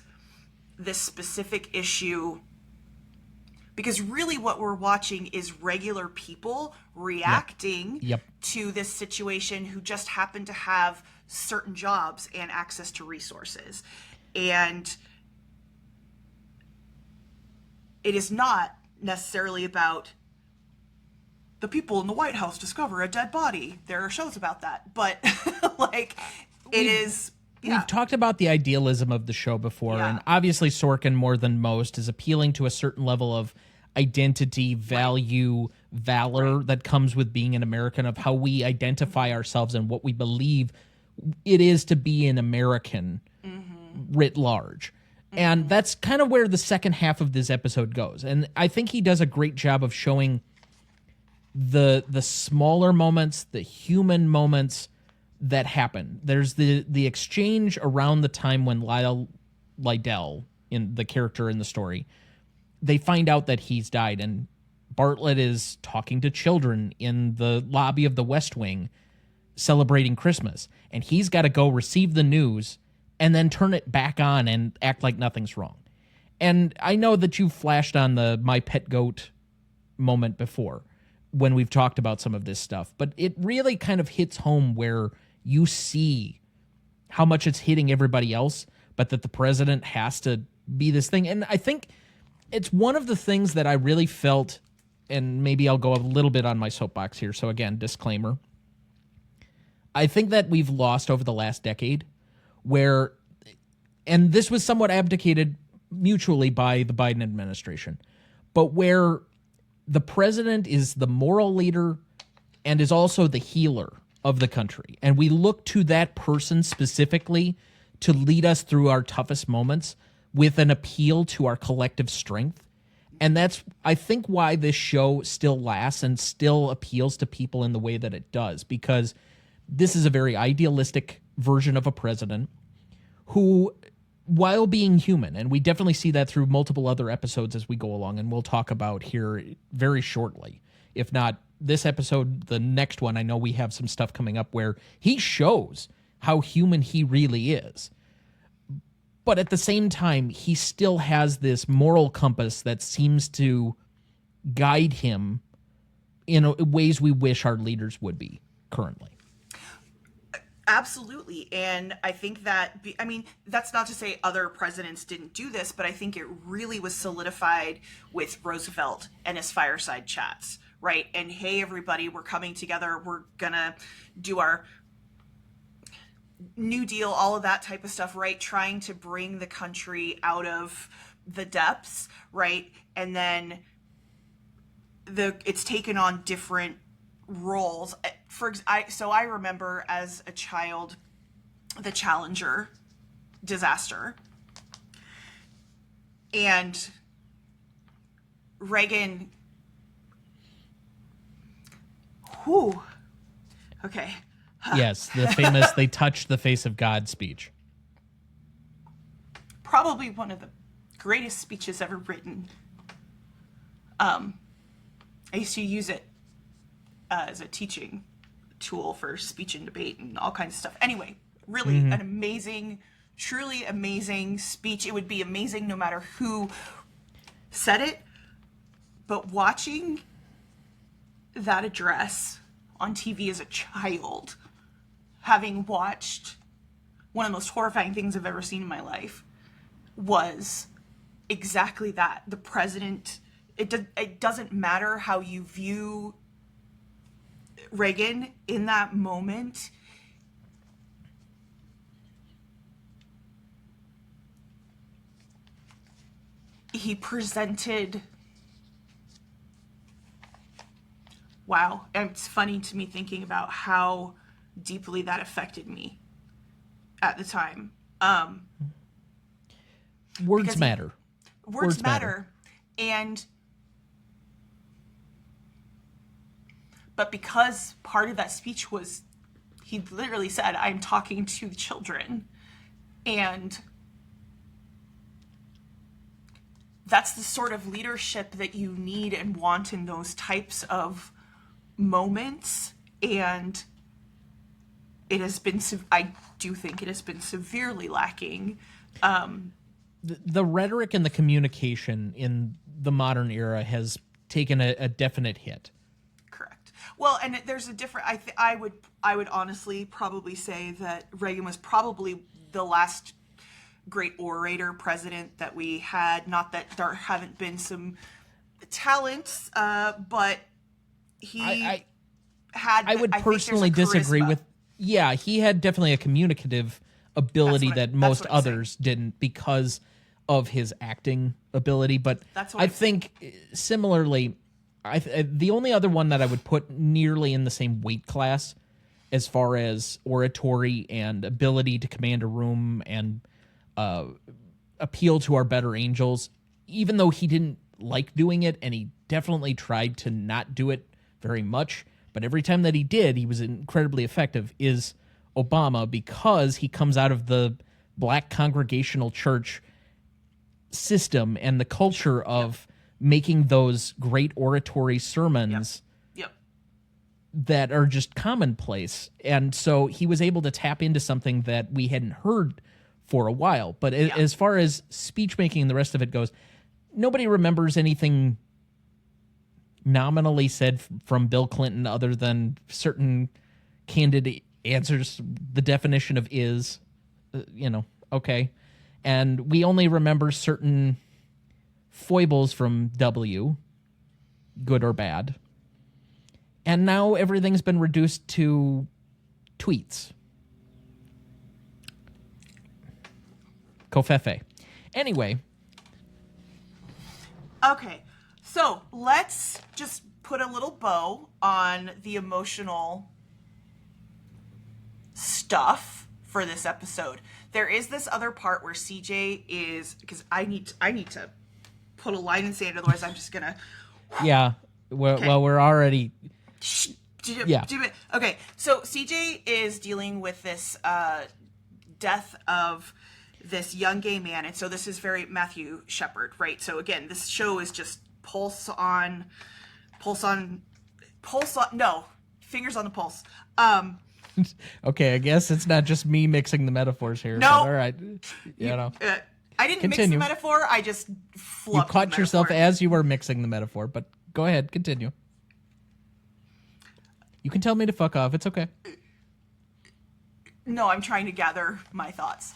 this specific issue, because really what we're watching is regular people reacting to this situation who just happen to have certain jobs and access to resources. And it is not necessarily about the people in the White House discover a dead body. There are shows about that, but We've talked about the idealism of the show before, and obviously Sorkin, more than most, is appealing to a certain level of identity, value, valor that comes with being an American, of how we identify ourselves and what we believe it is to be an American writ large. And that's kind of where the second half of this episode goes. And I think he does a great job of showing the smaller moments, the human moments that happen. There's the exchange around the time when Lydell, in the character in the story, they find out that he's died, and Bartlett is talking to children in the lobby of the West Wing celebrating Christmas, and he's got to go receive the news and then turn it back on and act like nothing's wrong. And I know that you've flashed on the my pet goat moment before when we've talked about some of this stuff, but it really kind of hits home where you see how much it's hitting everybody else, but that the president has to be this thing. And I think it's one of the things that I really felt, and maybe I'll go a little bit on my soapbox here, so again, disclaimer. I think that we've lost over the last decade where, and this was somewhat abdicated mutually by the Biden administration, but where the president is the moral leader and is also the healer of the country. And we look to that person specifically to lead us through our toughest moments with an appeal to our collective strength. And that's, I think, why this show still lasts and still appeals to people in the way that it does, because this is a very idealistic version of a president who, while being human, and we definitely see that through multiple other episodes as we go along, and we'll talk about here very shortly. If not this episode, the next one, I know we have some stuff coming up where he shows how human he really is. But at the same time, he still has this moral compass that seems to guide him in ways we wish our leaders would be currently. Absolutely. And I think that, that's not to say other presidents didn't do this, but I think it really was solidified with Roosevelt and his fireside chats, right? And hey, everybody, we're coming together. We're going to do our New Deal, all of that type of stuff, right? Trying to bring the country out of the depths, right? And then it's taken on different roles. So I remember as a child the Challenger disaster, and Reagan. Okay. Yes, the famous "they touched the face of God" speech. Probably one of the greatest speeches ever written. I used to use it as a teaching tool for speech and debate and all kinds of stuff. Anyway, really an amazing, truly amazing speech. It would be amazing no matter who said it. But watching that address on TV as a child, having watched one of the most horrifying things I've ever seen in my life, was exactly that. The president, it doesn't matter how you view Reagan in that moment. He presented, wow, and it's funny to me thinking about how deeply that affected me at the time. Words matter. Words matter. But because part of that speech was, he literally said, I'm talking to the children. And that's the sort of leadership that you need and want in those types of moments. And it has been, I do think it has been severely lacking. The rhetoric and the communication in the modern era has taken a definite hit. Correct. Well, and there's a different, I would honestly probably say that Reagan was probably the last great orator president that we had. Not that there haven't been some talents, but he had. I would personally disagree with. Yeah, he had definitely a communicative ability that most others didn't because of his acting ability. But I think similarly, the only other one that I would put nearly in the same weight class as far as oratory and ability to command a room and appeal to our better angels, even though he didn't like doing it and he definitely tried to not do it very much, but every time that he did, he was incredibly effective, is Obama, because he comes out of the black congregational church system and the culture of making those great oratory sermons that are just commonplace. And so he was able to tap into something that we hadn't heard for a while. But as far as speech making and the rest of it goes, nobody remembers anything nominally said from Bill Clinton other than certain candid answers, the definition of is, okay. And we only remember certain foibles from W, good or bad. And now everything's been reduced to tweets. Covfefe. Anyway. Okay, so let's just put a little bow on the emotional stuff for this episode. There is this other part where CJ is, because I need to put a line in sand, otherwise I'm just gonna. Yeah. Well, we're already. Yeah. Okay, so CJ is dealing with this death of this young gay man, and so this is very Matthew Shepard, right? So again, this show is just pulse on, no, fingers on the pulse. Okay, I guess it's not just me mixing the metaphors here. No, all right, I didn't mix the metaphor. I just flubbed. You caught yourself as you were mixing the metaphor, but go ahead, continue. You can tell me to fuck off. It's okay. No, I'm trying to gather my thoughts.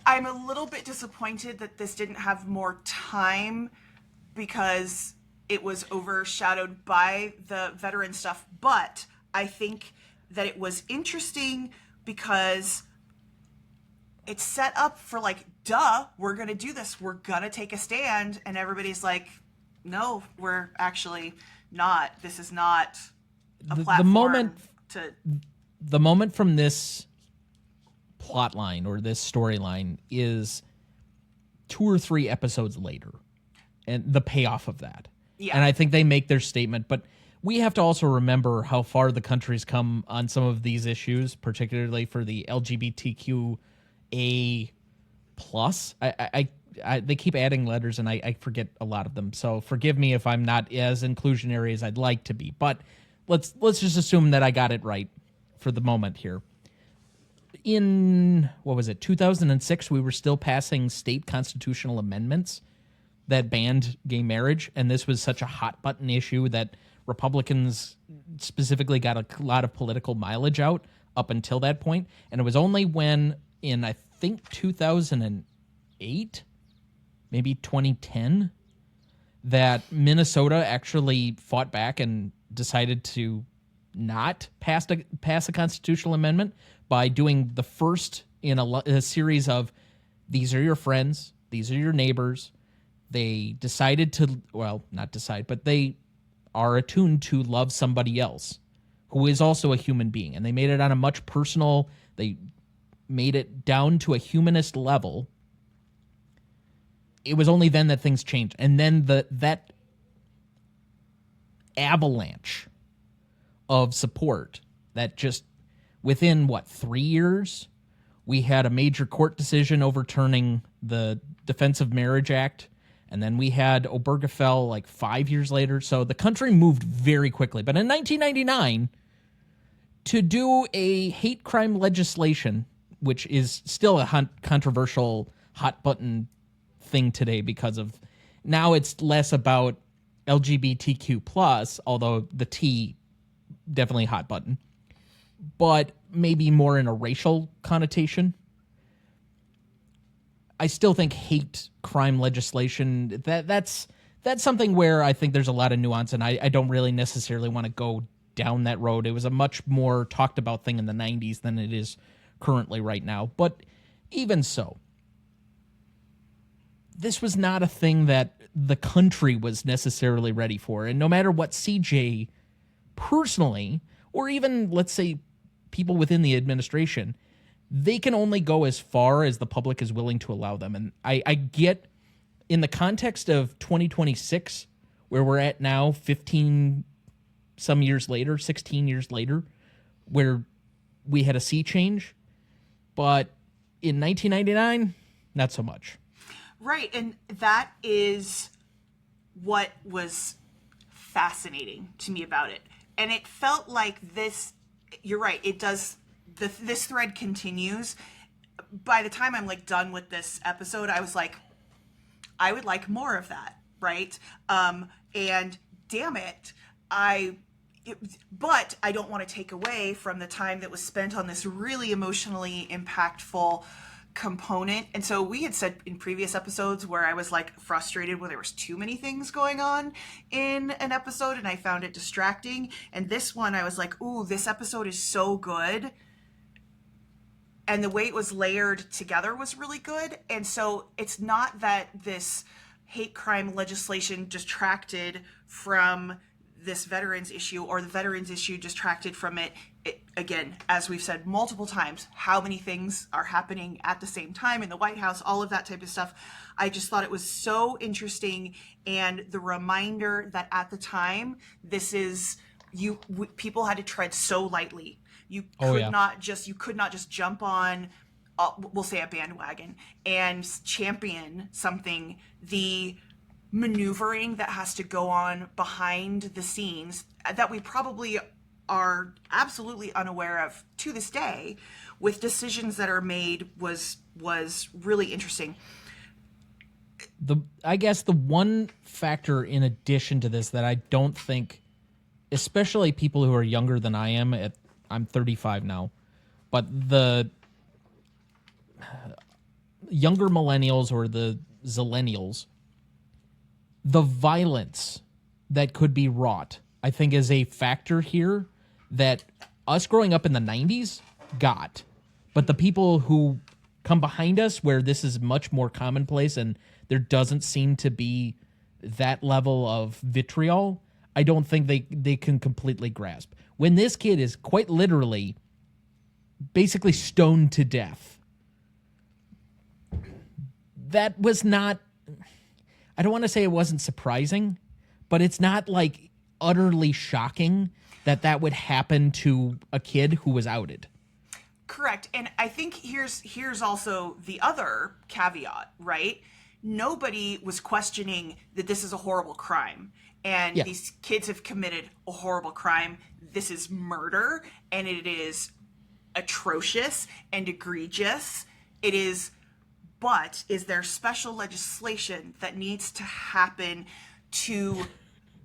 I'm a little bit disappointed that this didn't have more time because it was overshadowed by the veteran stuff, but I think that it was interesting because it's set up for we're going to do this. We're going to take a stand. And everybody's like, no, we're actually not. This is not a platform the moment from this plot line or this storyline is 2 or 3 episodes later, and the payoff of that. Yeah. And I think they make their statement, but we have to also remember how far the country's come on some of these issues, particularly for the LGBTQA plus. They keep adding letters, and I forget a lot of them. So forgive me if I'm not as inclusionary as I'd like to be. But let's just assume that I got it right for the moment here. In, 2006, we were still passing state constitutional amendments that banned gay marriage, and this was such a hot-button issue that Republicans specifically got a lot of political mileage out up until that point. And it was only when, in, I think, 2008, maybe 2010, that Minnesota actually fought back and decided to not pass a constitutional amendment by doing the first in a series of, these are your friends, these are your neighbors. They decided to, well, not decide, but they are attuned to love somebody else who is also a human being. And they made it on a much personal, they made it down to a humanist level. It was only then that things changed. And then that avalanche of support that just within, 3 years, we had a major court decision overturning the Defense of Marriage Act. And then we had Obergefell 5 years later. So the country moved very quickly. But in 1999, to do a hate crime legislation, which is still a controversial hot button thing today because of now it's less about LGBTQ plus, although the T definitely hot button, but maybe more in a racial connotation. I still think hate crime legislation, that's something where I think there's a lot of nuance, and I don't really necessarily want to go down that road. It was a much more talked about thing in the 90s than it is currently right now. But even so, this was not a thing that the country was necessarily ready for. And no matter what CJ personally, or even, let's say, people within the administration, they can only go as far as the public is willing to allow them. And I get, in the context of 2026, where we're at now, 15 some years later, 16 years later, where we had a sea change. But in 1999, not so much. Right, and that is what was fascinating to me about it. And it felt like this, you're right, it does, this thread continues. By the time I'm done with this episode, I was like, I would like more of that, right? And damn it, but I don't want to take away from the time that was spent on this really emotionally impactful component. And so we had said in previous episodes where I was frustrated where there was too many things going on in an episode and I found it distracting. And this one I was like, ooh, this episode is so good. And the way it was layered together was really good. And so it's not that this hate crime legislation distracted from this veterans issue, or the veterans issue distracted from it. Again, as we've said multiple times, how many things are happening at the same time in the White House, all of that type of stuff. I just thought it was so interesting. And the reminder that at the time, this is, people had to tread so lightly. You could not just jump on, we'll say, a bandwagon and champion something. The maneuvering that has to go on behind the scenes that we probably are absolutely unaware of to this day, with decisions that are made, was really interesting. I guess the one factor in addition to this that I don't think, especially people who are younger than I am, I'm 35 now, but the younger millennials or the zillennials, the violence that could be wrought, I think, is a factor here that us growing up in the 90s got. But the people who come behind us, where this is much more commonplace and there doesn't seem to be that level of vitriol, I don't think they can completely grasp. When this kid is quite literally basically stoned to death, that was not, I don't want to say it wasn't surprising, but it's not utterly shocking that would happen to a kid who was outed. Correct. And I think here's also the other caveat, right? Nobody was questioning that this is a horrible crime. And these kids have committed a horrible crime. This is murder, and it is atrocious and egregious. It is, but is there special legislation that needs to happen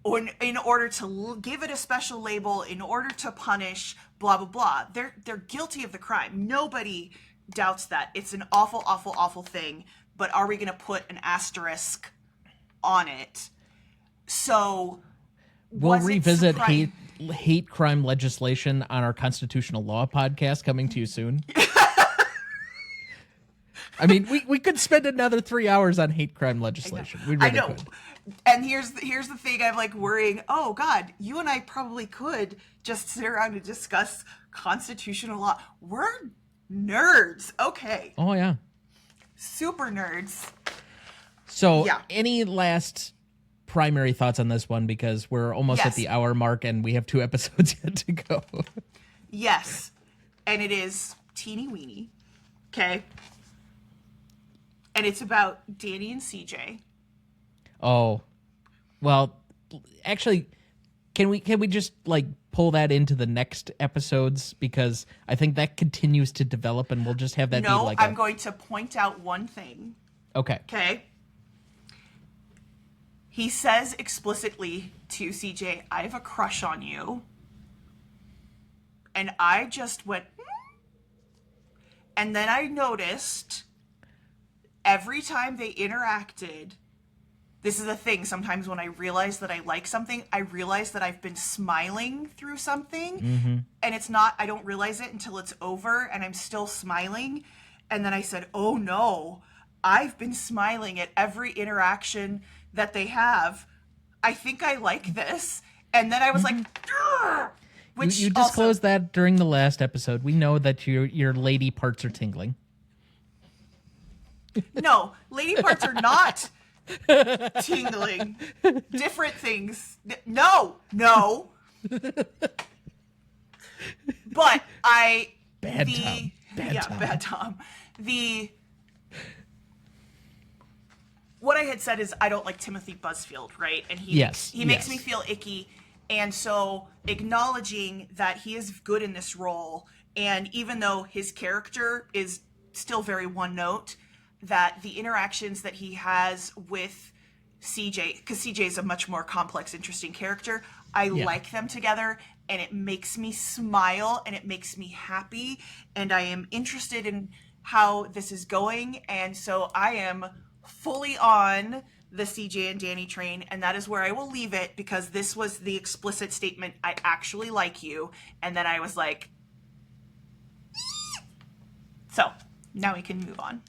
or in order to give it a special label, in order to punish, blah, blah, blah. They're guilty of the crime. Nobody doubts that. It's an awful, awful, awful thing. But are we going to put an asterisk on it? So we'll revisit hate crime legislation on our constitutional law podcast coming to you soon. I mean, we could spend another 3 hours on hate crime legislation. We really could. And here's the thing, I'm like worrying, oh God, you and I probably could just sit around and discuss constitutional law. We're nerds. Okay. Oh, yeah. Super nerds. So any last primary thoughts on this one? Because we're almost at the hour mark and we have 2 episodes yet to go. Yes. And it is teeny weeny. Okay. And it's about Danny and CJ. Oh, well, actually, can we just like pull that into the next episodes, because I think that continues to develop, and we'll just have that. No, I'm going to point out one thing. Okay. Okay. He says explicitly to CJ, "I have a crush on you," and I just went, and then I noticed every time they interacted. This is the thing. Sometimes when I realize that I like something, I realize that I've been smiling through something. Mm-hmm. And it's not, I don't realize it until it's over and I'm still smiling. And then I said, oh no, I've been smiling at every interaction that they have. I think I like this. And then I was like, which you disclosed that during the last episode. We know that your lady parts are tingling. No, lady parts are not tingling. Different things. No. But Bad Tom. What I had said is I don't like Timothy Busfield, right? And he makes me feel icky. And so acknowledging that he is good in this role, and even though his character is still very one note, that the interactions that he has with CJ, because CJ is a much more complex, interesting character, I like them together, and it makes me smile, and it makes me happy, and I am interested in how this is going, and so I am fully on the CJ and Danny train, and that is where I will leave it, because this was the explicit statement, I actually like you, and then I was like, so now we can move on.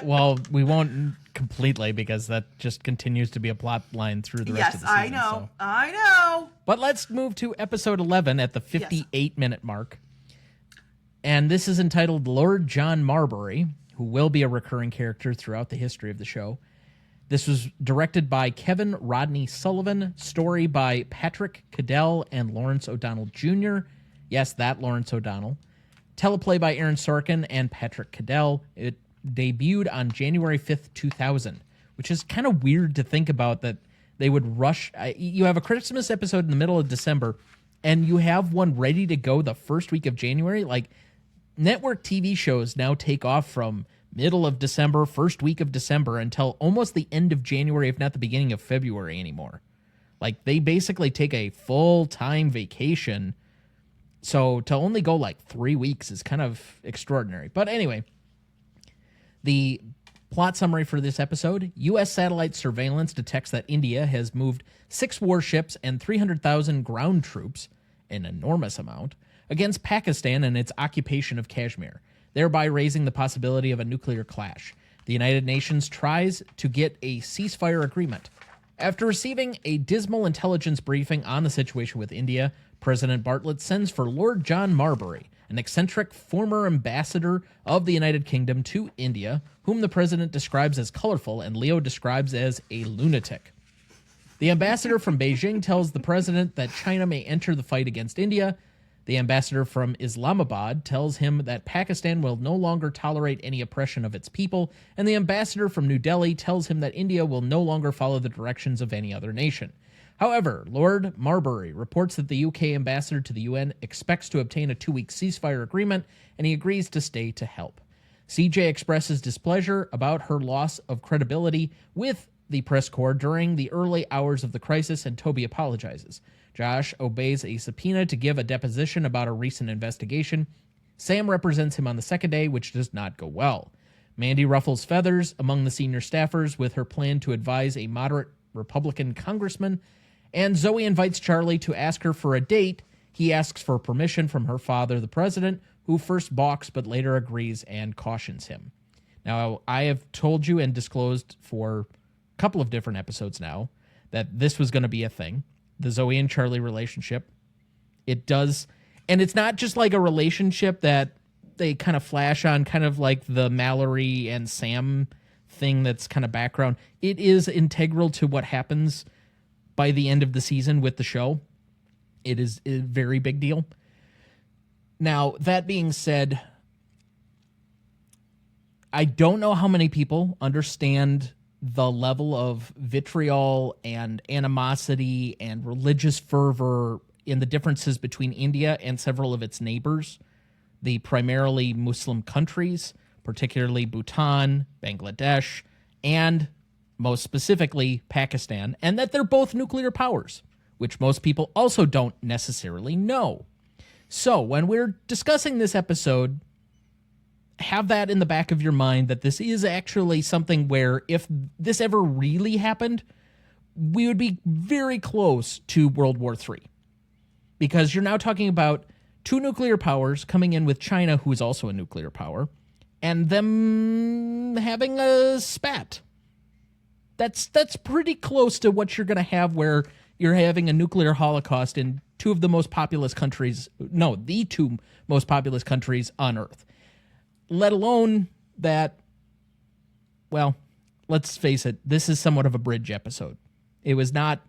Well, we won't completely, because that just continues to be a plot line through the rest of the season. Yes, I know. But let's move to episode 11 at the 58-minute mark. And this is entitled Lord John Marbury, who will be a recurring character throughout the history of the show. This was directed by Kevin Rodney Sullivan, story by Patrick Cadell and Lawrence O'Donnell Jr. Yes, that Lawrence O'Donnell. Teleplay by Aaron Sorkin and Patrick Cadell. It debuted on January 5th, 2000, which is kind of weird to think about, that they would rush. You have a Christmas episode in the middle of December, and you have one ready to go the first week of January. Like, network TV shows now take off from middle of December, first week of December, until almost the end of January, if not the beginning of February anymore. Like, they basically take a full-time vacation. So to only go like 3 weeks is kind of extraordinary. But anyway, the plot summary for this episode: U.S. satellite surveillance detects that India has moved 6 warships and 300,000 ground troops, an enormous amount, against Pakistan and its occupation of Kashmir, thereby raising the possibility of a nuclear clash. The United Nations tries to get a ceasefire agreement. After receiving a dismal intelligence briefing on the situation with India, President Bartlett sends for Lord John Marbury, an eccentric former ambassador of the United Kingdom to India, whom the president describes as colorful and Leo describes as a lunatic. The ambassador from Beijing tells the president that China may enter the fight against India. The ambassador from Islamabad tells him that Pakistan will no longer tolerate any oppression of its people, and the ambassador from New Delhi tells him that India will no longer follow the directions of any other nation. However, Lord Marbury reports that the UK ambassador to the UN expects to obtain a 2-week ceasefire agreement, and he agrees to stay to help. CJ expresses displeasure about her loss of credibility with the press corps during the early hours of the crisis, and Toby apologizes. Josh obeys a subpoena to give a deposition about a recent investigation. Sam represents him on the second day, which does not go well. Mandy ruffles feathers among the senior staffers with her plan to advise a moderate Republican congressman, and Zoe invites Charlie to ask her for a date. He asks for permission from her father, the president, who first balks but later agrees and cautions him. Now, I have told you and disclosed for a couple of different episodes now that this was going to be a thing, the Zoe and Charlie relationship. It does, and it's not just like a relationship that they kind of flash on, kind of like the Mallory and Sam thing that's kind of background. It is integral to what happens by the end of the season with the show. It is a very big deal. Now, that being said, I don't know how many people understand the level of vitriol and animosity and religious fervor in the differences between India and several of its neighbors, the primarily Muslim countries, particularly Bhutan, Bangladesh, and most specifically Pakistan, and that they're both nuclear powers, which most people also don't necessarily know. So when we're discussing this episode, have that in the back of your mind that this is actually something where if this ever really happened, we would be very close to World War III. Because you're now talking about two nuclear powers coming in with China, who is also a nuclear power, and them having a spat. That's pretty close to what you're going to have where you're having a nuclear holocaust in two of the most populous countries, no, the two most populous countries on Earth. Let alone that, well, let's face it, this is somewhat of a bridge episode. It was not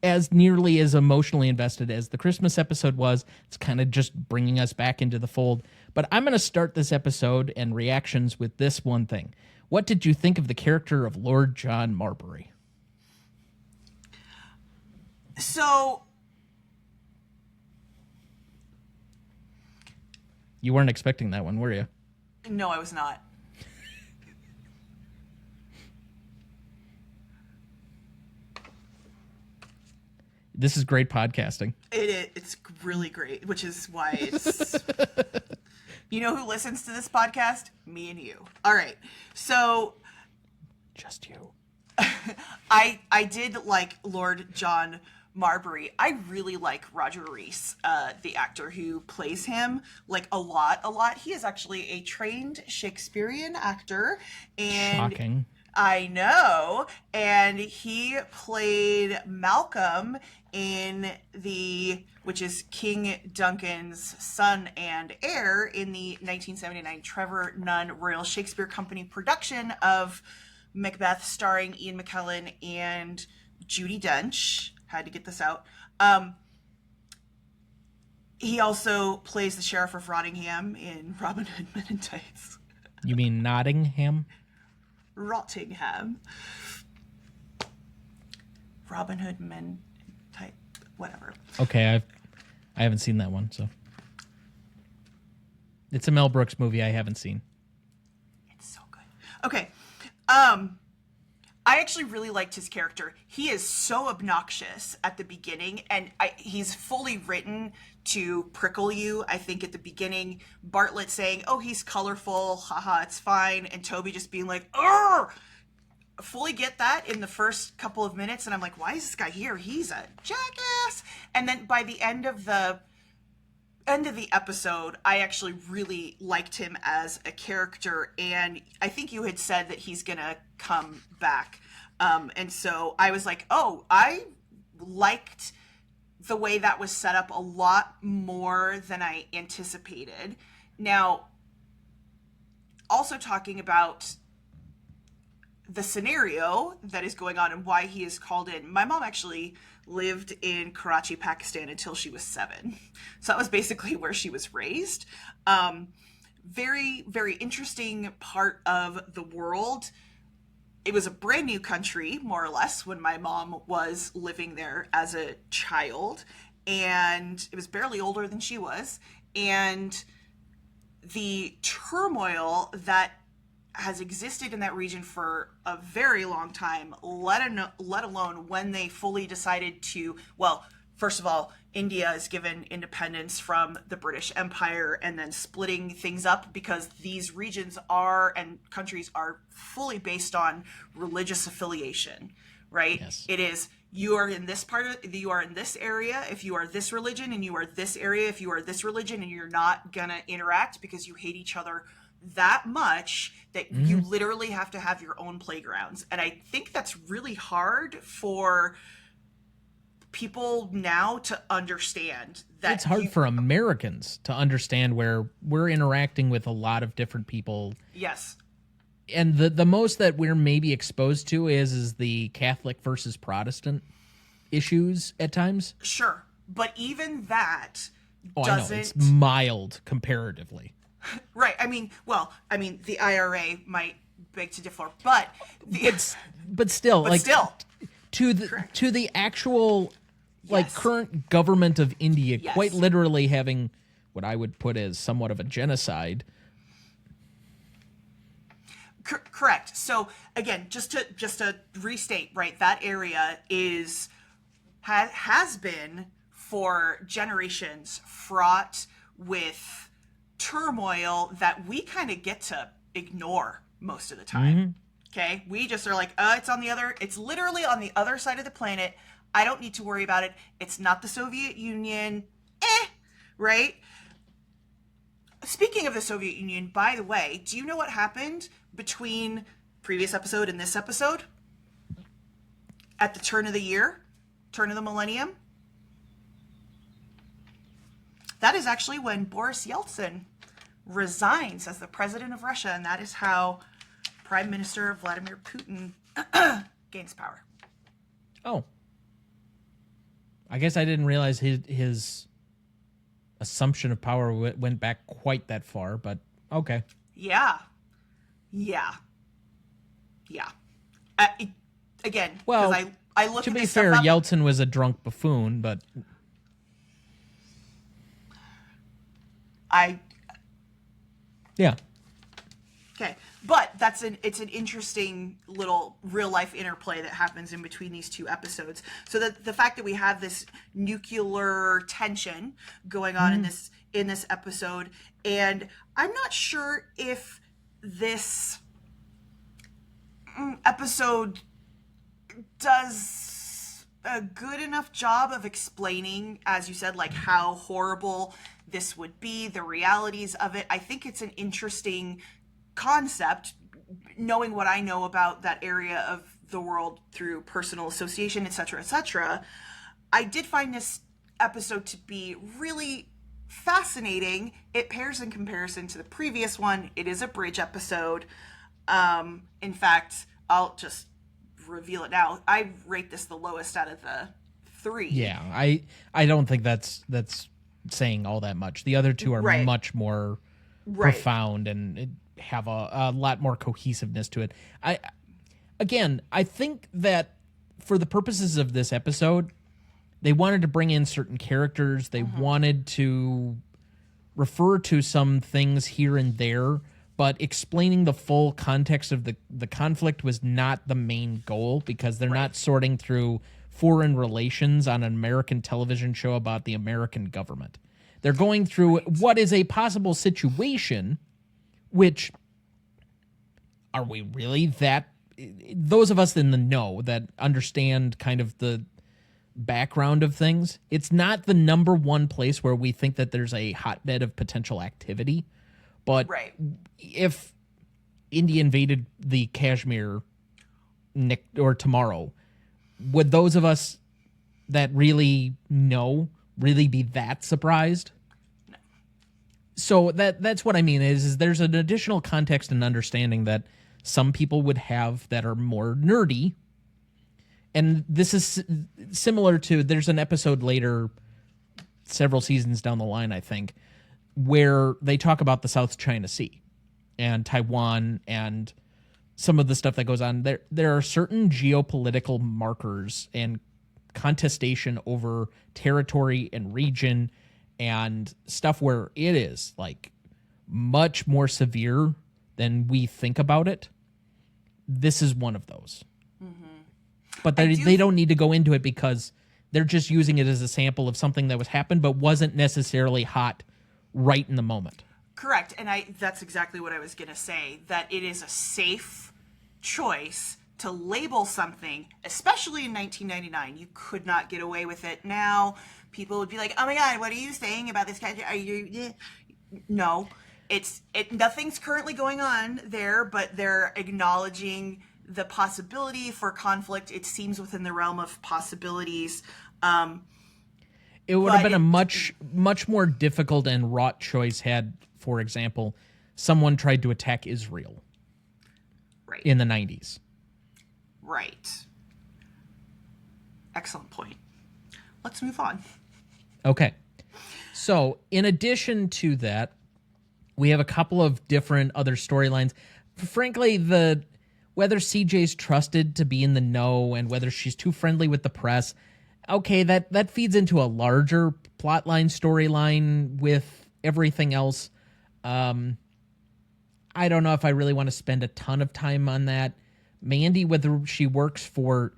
as nearly as emotionally invested as the Christmas episode was. It's kind of just bringing us back into the fold. But I'm going to start this episode and reactions with this one thing. What did you think of the character of Lord John Marbury? So, you weren't expecting that one, were you? no, I was not. This is great podcasting. It's really great, which is why it's... You know who listens to this podcast? Me and you. All right. So... Just you. I did like Lord John Marbury. I really like Roger Rees, the actor who plays him, like a lot. He is actually a trained Shakespearean actor. And shocking. I know. And he played Malcolm in which is King Duncan's son and heir in the 1979 Trevor Nunn Royal Shakespeare Company production of Macbeth, starring Ian McKellen and Judi Dench. Had to get this out. He also plays the Sheriff of Rottingham in Robin Hood Men in Tights. You mean Nottingham? Rottingham. Robin Hood Men in Tights. Whatever. Okay, I haven't seen that one, so. It's a Mel Brooks movie I haven't seen. It's so good. Okay. I actually really liked his character. He is so obnoxious at the beginning, and he's fully written to prickle you. I think at the beginning, Bartlett saying, "Oh, he's colorful, haha, it's fine," and Toby just being like, "Urgh!" Fully get that in the first couple of minutes, and I'm like, why is this guy here? He's a jackass. And then by the end of the episode, I actually really liked him as a character, and I think you had said that he's gonna come back, and so I was like, oh, I liked the way that was set up a lot more than I anticipated. Now, also talking about the scenario that is going on and why he is called in. My mom actually lived in Karachi, Pakistan until she was 7. So that was basically where she was raised. Very, very interesting part of the world. It was a brand new country, more or less, when my mom was living there as a child. And it was barely older than she was. And the turmoil that has existed in that region for a very long time, let alone when they fully decided to, well, first of all, India is given independence from the British Empire and then splitting things up because these regions are and countries are fully based on religious affiliation, right? Yes. It is, you are in this you are in this area if you are this religion, and you are this area if you are this religion, and you're not gonna interact because you hate each other that much that you literally have to have your own playgrounds. And I think that's really hard for people now to understand. That it's hard for Americans to understand where we're interacting with a lot of different people. Yes. And the most that we're maybe exposed to is the Catholic versus Protestant issues at times. Sure. But even that I doesn't... know, it's mild comparatively. Right. I mean, the IRA might beg to differ, but still, to Correct. the actual Yes. current government of India, Yes. quite literally having what I would put as somewhat of a genocide. Correct. So again, just to restate, right? That area has been for generations fraught with turmoil that we kind of get to ignore most of the time. Okay, we just are like, it's literally on the other side of the planet. I don't need to worry about it. It's not the Soviet Union. Right? Speaking of the Soviet Union, by the way, do you know what happened between previous episode and this episode? At the turn of the millennium? That is actually when Boris Yeltsin resigns as the president of Russia, and that is how Prime Minister Vladimir Putin gains power. Oh. I guess I didn't realize his assumption of power went back quite that far, but okay. Yeah. Again, well, because I looked to at be this fair, stuff up. Yeltsin was a drunk buffoon, but yeah. Okay, but it's an interesting little real life interplay that happens in between these two episodes. So that the fact that we have this nuclear tension going on in this episode, and I'm not sure if this episode does a good enough job of explaining, as you said, like how horrible this would be, the realities of it. I think it's an interesting concept, knowing what I know about that area of the world through personal association, etc., etc. I did find this episode to be really fascinating. It pairs in comparison to the previous one. It is a bridge episode. In fact, I'll just reveal it now. I rate this the lowest out of the 3. Yeah, I don't think that's saying all that much. The other two are much more profound and have a lot more cohesiveness to it. I think that for the purposes of this episode, they wanted to bring in certain characters. They wanted to refer to some things here and there, but explaining the full context of the conflict was not the main goal, because they're not sorting through foreign relations on an American television show about the American government. They're going through what is a possible situation, which, are we really that? Those of us in the know that understand kind of the background of things, it's not the number one place where we think that there's a hotbed of potential activity. But if India invaded the Kashmir or tomorrow, would those of us that really know really be that surprised? No. So that's what I mean is there's an additional context and understanding that some people would have that are more nerdy. And this is similar to, there's an episode later, several seasons down the line, I think, where they talk about the South China Sea and Taiwan and some of the stuff that goes on. There are certain geopolitical markers and contestation over territory and region and stuff where it is like much more severe than we think about it. This is one of those. But they don't need to go into it because they're just using it as a sample of something that was happened but wasn't necessarily hot right in the moment. Correct. And that's exactly what I was going to say, that it is a safe choice to label something, especially in 1999. You could not get away with it. Now people would be like, oh my God, what are you saying about this country? Are you... No, nothing's currently going on there, but they're acknowledging the possibility for conflict. It seems within the realm of possibilities. It would have been a much more difficult and wrought choice had, for example, someone tried to attack Israel in the 90s. Right. Excellent point. Let's move on. Okay. So, in addition to that, we have a couple of different other storylines. Frankly, whether CJ's trusted to be in the know and whether she's too friendly with the press, okay, that feeds into a larger plotline storyline with everything else. I don't know if I really want to spend a ton of time on that. Mandy, whether she works for...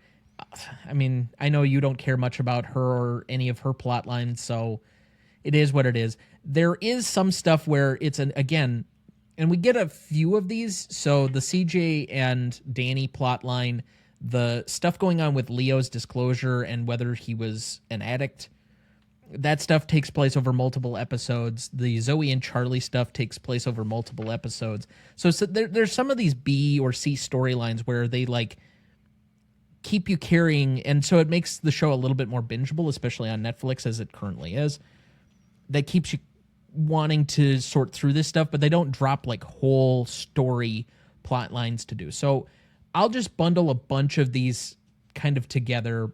I mean, I know you don't care much about her or any of her plot lines, so it is what it is. There is some stuff where it's again, and we get a few of these. So the CJ and Danny plot line, the stuff going on with Leo's disclosure and whether he was an addict, that stuff takes place over multiple episodes. The Zoe and Charlie stuff takes place over multiple episodes. So there's some of these B or C storylines where they like keep you carrying, and so it makes the show a little bit more bingeable, especially on Netflix as it currently is. That keeps you wanting to sort through this stuff, but they don't drop like whole story plot lines to do. So I'll just bundle a bunch of these kind of together.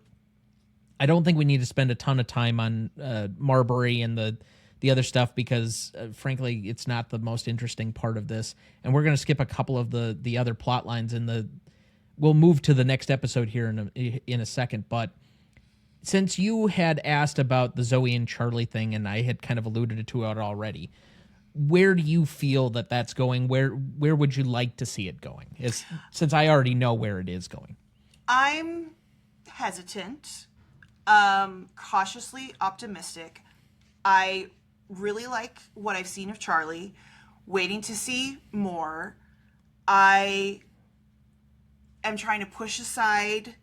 I don't think we need to spend a ton of time on Marbury and the other stuff because, frankly, it's not the most interesting part of this. And we're going to skip a couple of the other plot lines we'll move to the next episode here in a second. But since you had asked about the Zoe and Charlie thing, and I had kind of alluded to it already, where do you feel that that's going? Where would you like to see it going? Since I already know where it is going. I'm hesitant, cautiously optimistic. I really like what I've seen of Charlie, waiting to see more. I am trying to push aside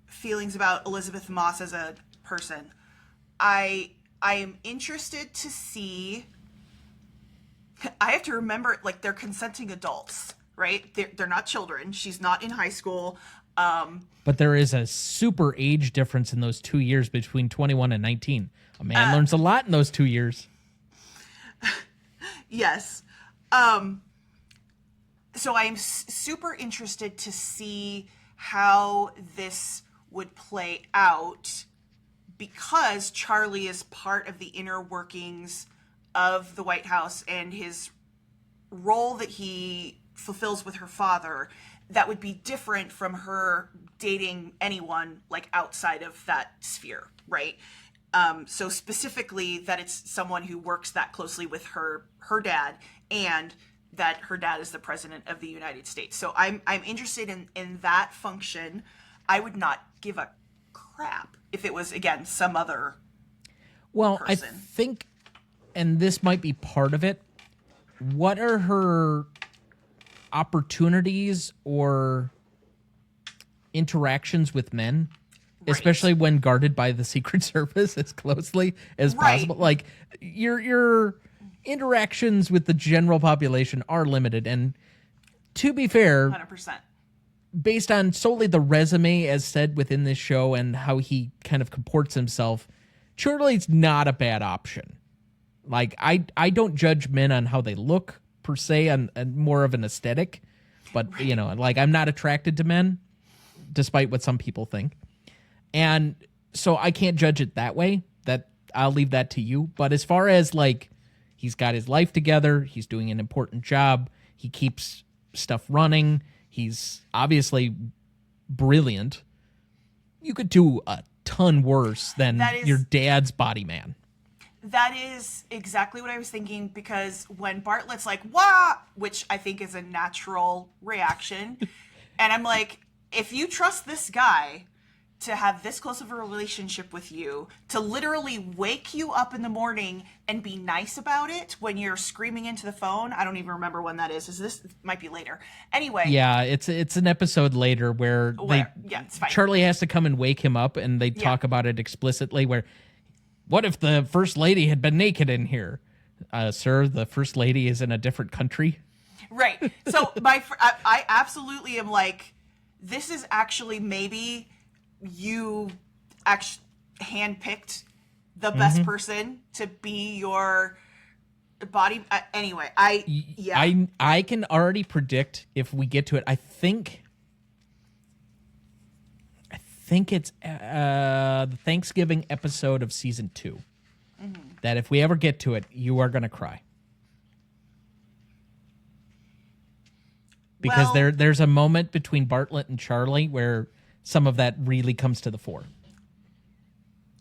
feelings about Elizabeth Moss as a person. I am interested to see... I have to remember, like, they're consenting adults, right? They're not children. She's not in high school. But there is a super age difference in those 2 years between 21 and 19. A man learns a lot in those 2 years. Yes. So I am super interested to see how this would play out because Charlie is part of the inner workings of the White House and his role that he fulfills with her father. That would be different from her dating anyone like outside of that sphere, right? So specifically that it's someone who works that closely with her dad, and that her dad is the president of the United States. So I'm interested in that function. I would not give a crap if it was, again, some other person. I think, and this might be part of it, what are her opportunities or interactions with men? Right. Especially when guarded by the Secret Service as closely as possible. Like, your interactions with the general population are limited. And to be fair, 100%. Based on solely the resume as said within this show and how he kind of comports himself, Charlie's not a bad option. Like, I don't judge men on how they look, per se, on more of an aesthetic. but you know, like I'm not attracted to men, despite what some people think. And so I can't judge it that way. That I'll leave that to you. But as far as like, he's got his life together, he's doing an important job, he keeps stuff running, he's obviously brilliant. You could do a ton worse than your dad's body man. That is exactly what I was thinking, because when Bartlett's like, wah, which I think is a natural reaction, and I'm like, if you trust this guy to have this close of a relationship with you, to literally wake you up in the morning and be nice about it when you're screaming into the phone. I don't even remember when that is. This might be later. Anyway. Yeah, it's an episode later where it's fine. Charlie has to come and wake him up, and they talk about it explicitly where, what if the first lady had been naked in here? Sir, the first lady is in a different country. Right. So I absolutely am like, this is actually maybe you actually handpicked the best person to be your body. Anyway, I can already predict if we get to it. I think it's the Thanksgiving episode of season 2. That if we ever get to it, you are going to cry. Because there's a moment between Bartlett and Charlie where some of that really comes to the fore.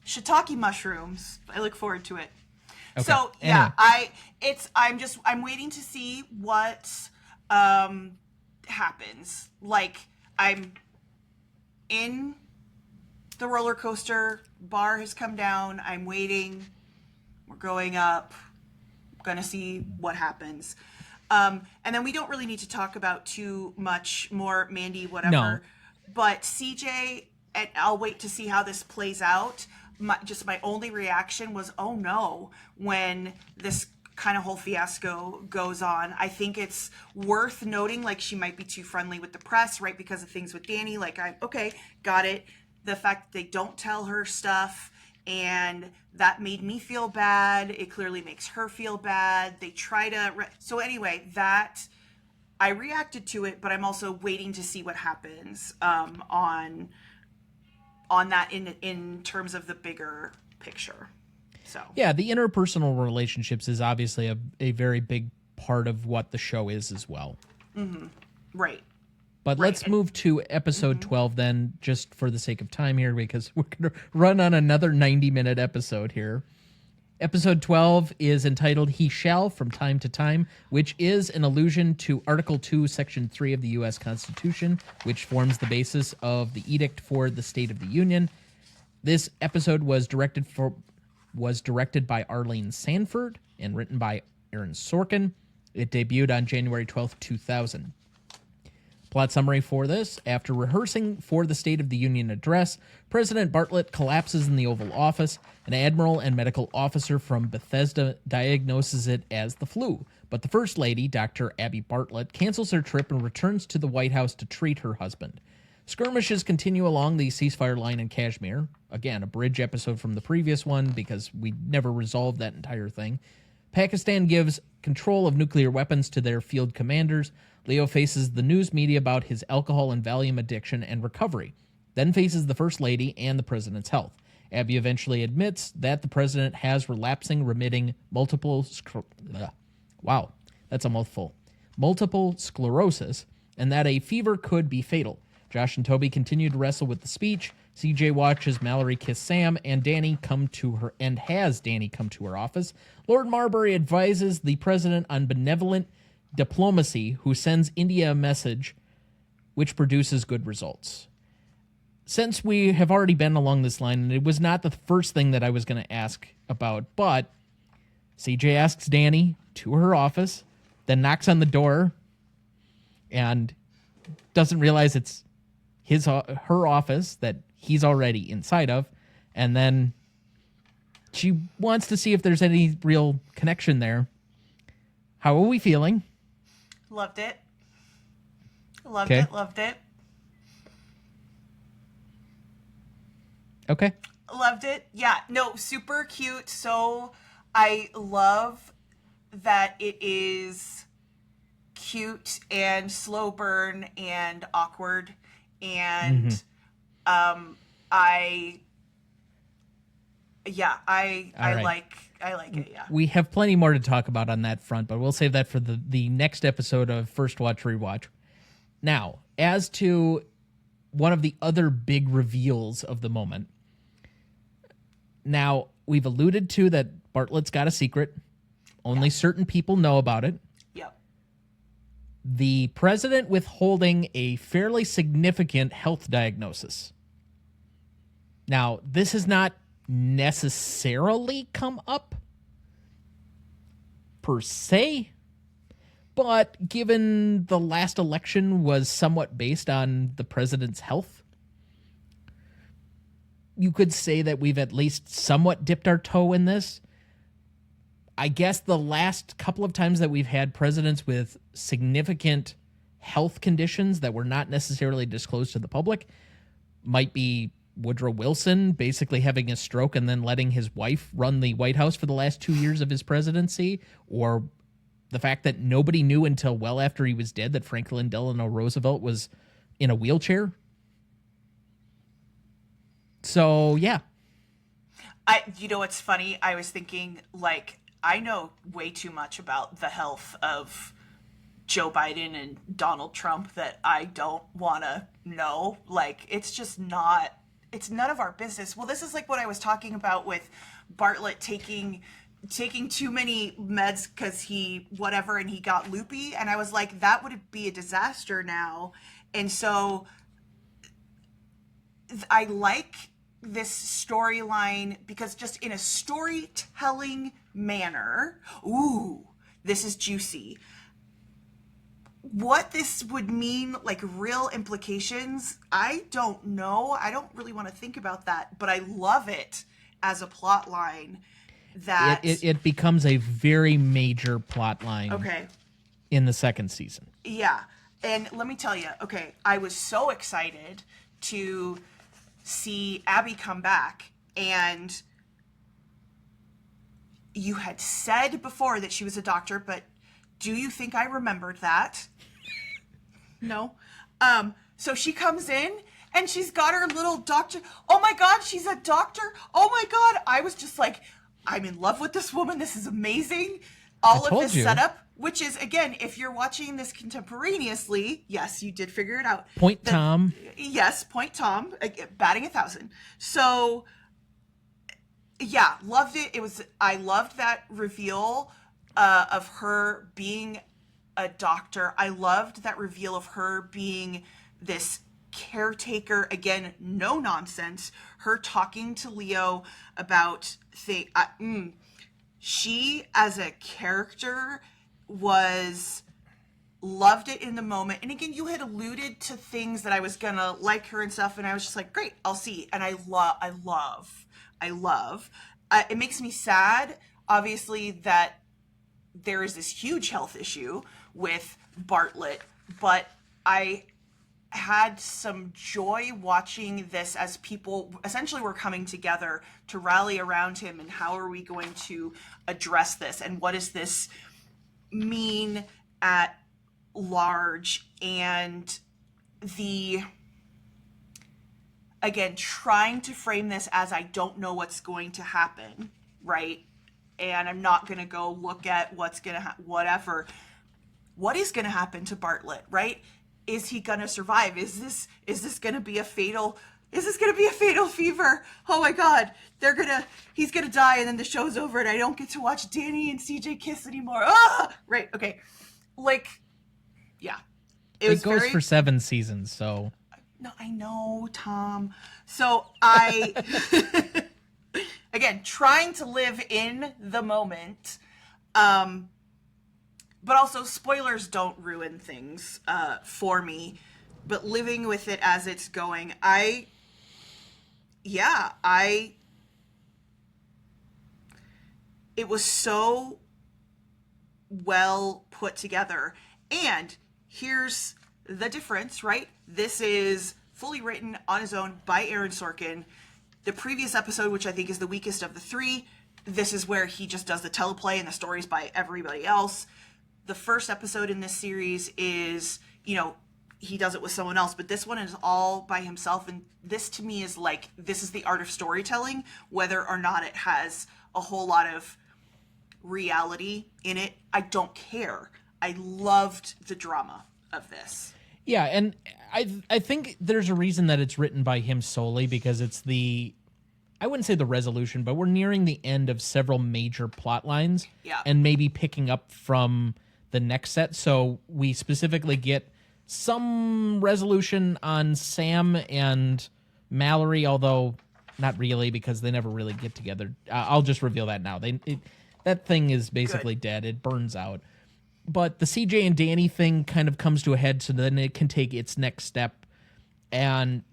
Shiitake mushrooms. I look forward to it. Okay. So yeah, anyway. I'm waiting to see what happens. Like, I'm in the roller coaster, bar has come down, I'm waiting, we're going up, I'm gonna see what happens. And then we don't really need to talk about too much more Mandy, whatever. No. But CJ, and I'll wait to see how this plays out. My only reaction was, oh no, when this kind of whole fiasco goes on. I think it's worth noting, like, she might be too friendly with the press, right? Because of things with Danny. Like, okay, got it. The fact that they don't tell her stuff, and that made me feel bad. It clearly makes her feel bad. They try to... So anyway, that... I reacted to it, but I'm also waiting to see what happens on that in terms of the bigger picture. So yeah, the interpersonal relationships is obviously a very big part of what the show is as well. Mm-hmm. Right. But let's move to episode 12 then, just for the sake of time here, because we're going to run on another 90-minute episode here. Episode 12 is entitled He Shall From Time to Time, which is an allusion to Article 2, Section 3 of the U.S. Constitution, which forms the basis of the Edict for the State of the Union. This episode was directed by Arlene Sanford and written by Aaron Sorkin. It debuted on January 12th, 2000. Plot summary for this. After rehearsing for the State of the Union address, President Bartlett collapses in the Oval Office. An admiral and medical officer from Bethesda diagnoses it as the flu. But the First Lady, Dr. Abby Bartlett, cancels her trip and returns to the White House to treat her husband. Skirmishes continue along the ceasefire line in Kashmir. Again, a bridge episode from the previous one because we never resolved that entire thing. Pakistan gives control of nuclear weapons to their field commanders. Leo faces the news media about his alcohol and Valium addiction and recovery, then faces the First Lady and the President's health. Abby eventually admits that the President has relapsing, remitting multiple sclerosis, and that a fever could be fatal. Josh and Toby continue to wrestle with the speech. CJ watches Mallory kiss Sam, and has Danny come to her office. Lord Marbury advises the President on benevolent diplomacy, who sends India a message which produces good results. Since we have already been along this line, and it was not the first thing that I was going to ask about, but CJ asks Danny to her office, then knocks on the door, and doesn't realize it's her office that he's already inside of, and then she wants to see if there's any real connection there. How are we feeling? Loved it. Loved it. Okay. Loved it. Yeah, no, super cute. So I love that it is cute and slow burn and awkward, and I right. like it. Yeah. We have plenty more to talk about on that front, but we'll save that for the next episode of First Watch Rewatch. Now, as to one of the other big reveals of the moment. Now, we've alluded to that Bartlett's got a secret. Only certain people know about it. Yep. The president withholding a fairly significant health diagnosis. Now, this has not necessarily come up per se, but given the last election was somewhat based on the president's health, you could say that we've at least somewhat dipped our toe in this. I guess the last couple of times that we've had presidents with significant health conditions that were not necessarily disclosed to the public might be Woodrow Wilson basically having a stroke and then letting his wife run the White House for the last 2 years of his presidency, or the fact that nobody knew until well after he was dead that Franklin Delano Roosevelt was in a wheelchair. So, yeah. You know what's funny? I was thinking, like, I know way too much about the health of Joe Biden and Donald Trump that I don't want to know. Like, it's just not, it's none of our business. Well, this is like what I was talking about with Bartlett taking too many meds because he whatever and he got loopy, and I was like, that would be a disaster now. And so I like this storyline because just in a storytelling manner, this is juicy. What this would mean, like real implications, I don't know. I don't really want to think about that, but I love it as a plot line. That it becomes a very major plot line. Okay. In the second season. Yeah. And let me tell you, okay, I was so excited to see Abby come back, and you had said before that she was a doctor, but do you think I remembered that? No. So she comes in and she's got her little doctor. Oh my God, she's a doctor. Oh my God. I was just like, I'm in love with this woman. This is amazing. All of this setup, which is, again, if you're watching this contemporaneously, yes, you did figure it out. Tom. Yes, point Tom, batting 1,000. So, yeah, loved it. I loved that reveal of her being a doctor. I loved that reveal of her being this caretaker. Again, no nonsense. Her talking to Leo about she as a character loved it in the moment. And again, you had alluded to things that I was gonna like her and stuff, and I was just like, great, I'll see. And I love. It makes me sad, obviously, that there is this huge health issue with Bartlett, but I had some joy watching this as people essentially were coming together to rally around him, and how are we going to address this, and what does this mean at large. And again, trying to frame this as I don't know what's going to happen, right? And I'm not going to go look at what's going to whatever. What is going to happen to Bartlett, right? Is he going to survive? Is this going to be a fatal fever? Oh my God, he's going to die, and then the show's over and I don't get to watch Danny and CJ kiss anymore. Ah! Right. Okay. Like, yeah. It goes for 7 seasons, so. No, I know, Tom. So again, trying to live in the moment, but also spoilers don't ruin things for me, but living with it as it's going. It was so well put together. And here's the difference, right? This is fully written on his own by Aaron Sorkin. The previous episode, which I think is the weakest of the 3, this is where he just does the teleplay and the stories by everybody else. the first episode in this series is, he does it with someone else, but this one is all by himself. And this to me is like, this is the art of storytelling, whether or not it has a whole lot of reality in it. I don't care. I loved the drama of this. Yeah, and I think there's a reason that it's written by him solely, because it's I wouldn't say the resolution, but we're nearing the end of several major plot lines. Yeah. And maybe picking up from the next set. So we specifically get some resolution on Sam and Mallory, although not really, because they never really get together. I'll just reveal that now. That thing is basically dead. It burns out. But the CJ and Danny thing kind of comes to a head, so then it can take its next step. And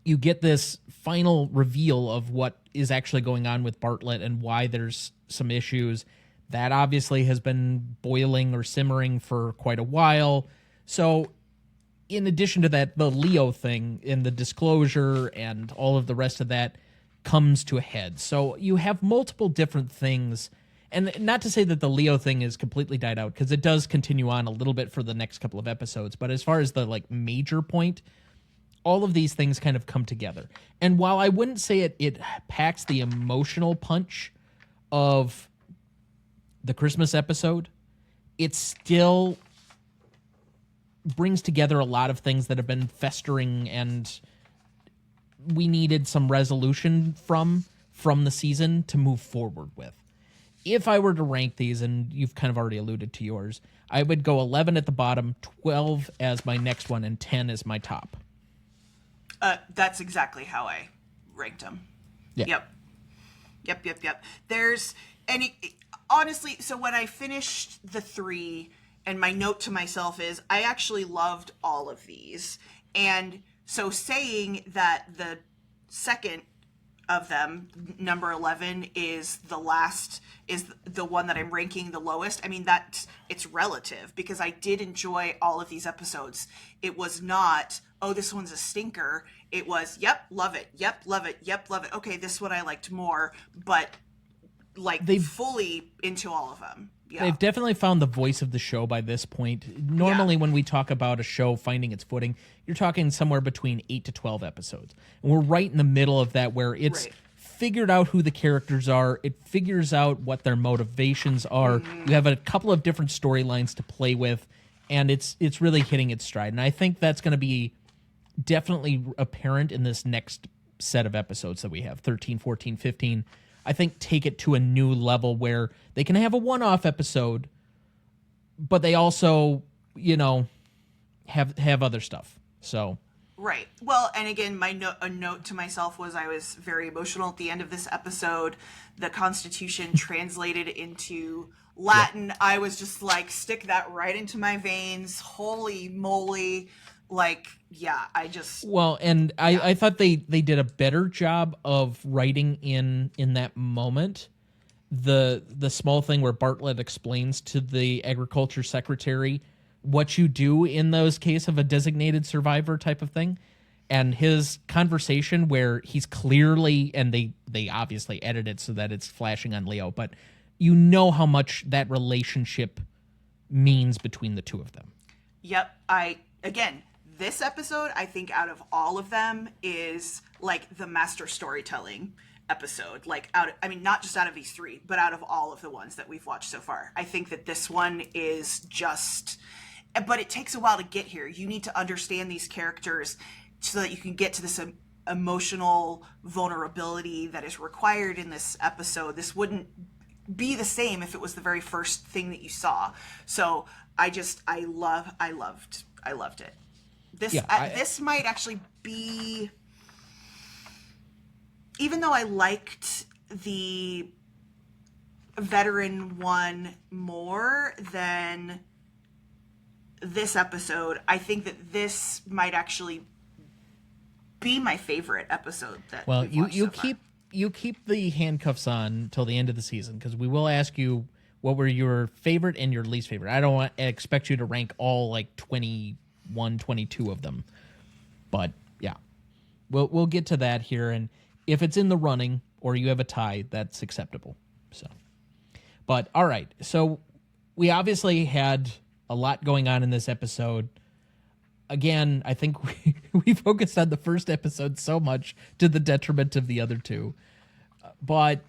you get this final reveal of what is actually going on with Bartlett and why there's some issues. That obviously has been boiling or simmering for quite a while. So in addition to that, the Leo thing and the disclosure and all of the rest of that comes to a head. So you have multiple different things. And not to say that the Leo thing is completely died out, because it does continue on a little bit for the next couple of episodes. But as far as the major point, all of these things kind of come together. And while I wouldn't say it packs the emotional punch of the Christmas episode, it still brings together a lot of things that have been festering and we needed some resolution from the season to move forward with. If I were to rank these, and you've kind of already alluded to yours, I would go 11 at the bottom, 12 as my next one, and 10 as my top. That's exactly how I ranked them. Yeah. Yep. Honestly, so when I finished the 3, and my note to myself is, I actually loved all of these. And so saying that the second of them, number 11, is the one that I'm ranking the lowest. I mean, it's relative, because I did enjoy all of these episodes. It was not, oh, this one's a stinker. It was, yep, love it. Yep, love it. Yep, love it. Okay, this one I liked more, but fully into all of them. Yeah. They've definitely found the voice of the show by this point. Normally, when we talk about a show finding its footing, you're talking somewhere between 8 to 12 episodes. And we're right in the middle of that, where it's figured out who the characters are. It figures out what their motivations are. Mm-hmm. You have a couple of different storylines to play with, and it's really hitting its stride. And I think that's going to be definitely apparent in this next set of episodes that we have, 13, 14, 15. I think take it to a new level where they can have a one-off episode, but they also, have other stuff. So right. Well, and again, a note to myself was, I was very emotional at the end of this episode. The Constitution translated into Latin. Yep. I was just like, stick that right into my veins. Holy moly. I thought they did a better job of writing in that moment the small thing where Bartlett explains to the agriculture secretary what you do in those case of a designated survivor type of thing, and his conversation where he's clearly, and they obviously edit it so that it's flashing on Leo, but you know how much that relationship means between the two of them. Yep. This episode, I think out of all of them, is the master storytelling episode. Not just out of these 3, but out of all of the ones that we've watched so far. I think that this one is just, but it takes a while to get here. You need to understand these characters so that you can get to this emotional vulnerability that is required in this episode. This wouldn't be the same if it was the very first thing that you saw. So I loved it. This might actually be, even though I liked the veteran one more than this episode, I think that this might actually be my favorite episode that we've watched so far. You keep the handcuffs on till the end of the season, because we will ask you what were your favorite and your least favorite. I don't expect you to rank all 21, 22 of them. But yeah, we'll get to that here. And if it's in the running or you have a tie, that's acceptable. So, but all right. So we obviously had a lot going on in this episode. Again, I think we focused on the first episode so much to the detriment of the other two. But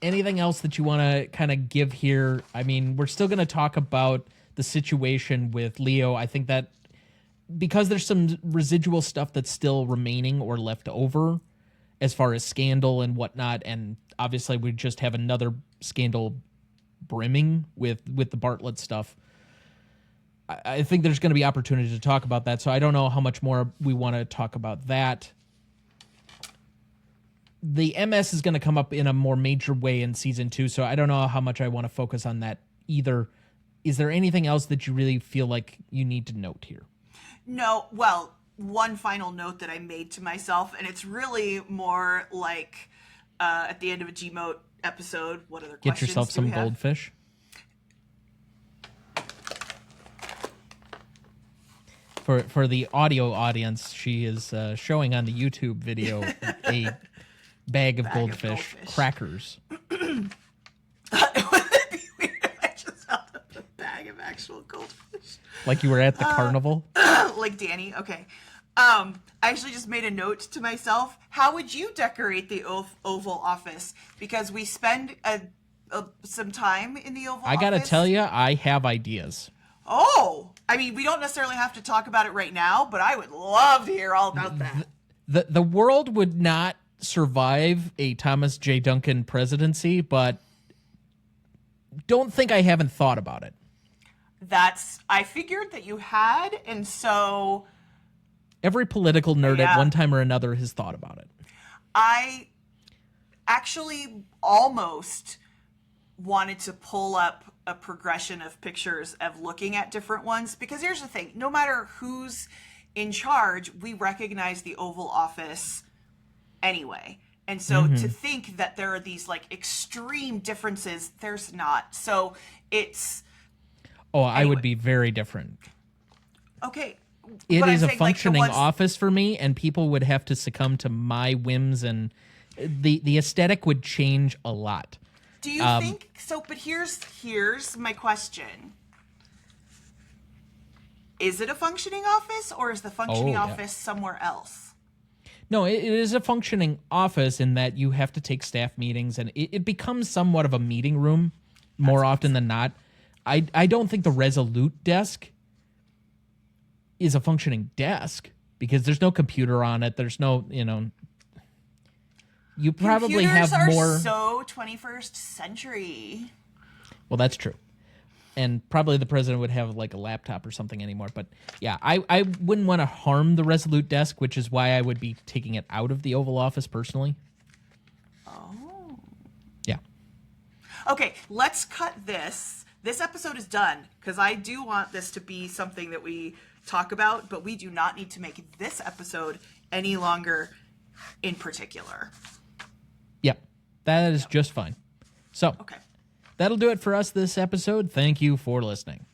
anything else that you want to kind of give here? I mean, we're still going to talk about the situation with Leo. I think that because there's some residual stuff that's still remaining or left over as far as scandal and whatnot, and obviously we just have another scandal brimming with the Bartlett stuff. I think there's going to be opportunity to talk about that, so I don't know how much more we want to talk about that. The MS is going to come up in a more major way in season 2, so I don't know how much I want to focus on that either. Is there anything else that you really feel like you need to note here? No, well, one final note that I made to myself, and it's really more like at the end of a Gmote episode, what other questions Get yourself some goldfish. For the audio audience, she is showing on the YouTube video a bag of goldfish crackers. Wouldn't it be weird if I just held up a bag of actual goldfish? Like you were at the carnival? Like Danny? Okay. I actually just made a note to myself. How would you decorate the Oval Office? Because we spend some time in the Oval Office. I gotta tell you, I have ideas. Oh! I mean, we don't necessarily have to talk about it right now, but I would love to hear all about that. The world would not survive a Thomas J. Duncan presidency, but don't think I haven't thought about it. I figured that you had, and so... Every political nerd at one time or another has thought about it. I actually almost wanted to pull up a progression of pictures of looking at different ones, because here's the thing, no matter who's in charge, we recognize the Oval Office anyway. And so to think that there are these like extreme differences, there's not. So it's... Oh, anyway. I would be very different. Okay. It is a functioning office for me, and people would have to succumb to my whims, and the aesthetic would change a lot. Do you think so? But here's my question: is it a functioning office, or is the functioning office somewhere else? No, it is a functioning office in that you have to take staff meetings, and it becomes somewhat of a meeting room more often than not. I don't think the Resolute desk is a functioning desk because there's no computer on it. There's no, you probably Computers have more. Are so 21st century. Well, that's true. And probably the president would have like a laptop or something anymore. But yeah, I wouldn't want to harm the Resolute desk, which is why I would be taking it out of the Oval Office personally. Oh. Yeah. Okay, let's cut this. This episode is done because I do want this to be something that we talk about, but we do not need to make this episode any longer in particular. Yep. That is just fine. So, that'll do it for us this episode. Thank you for listening.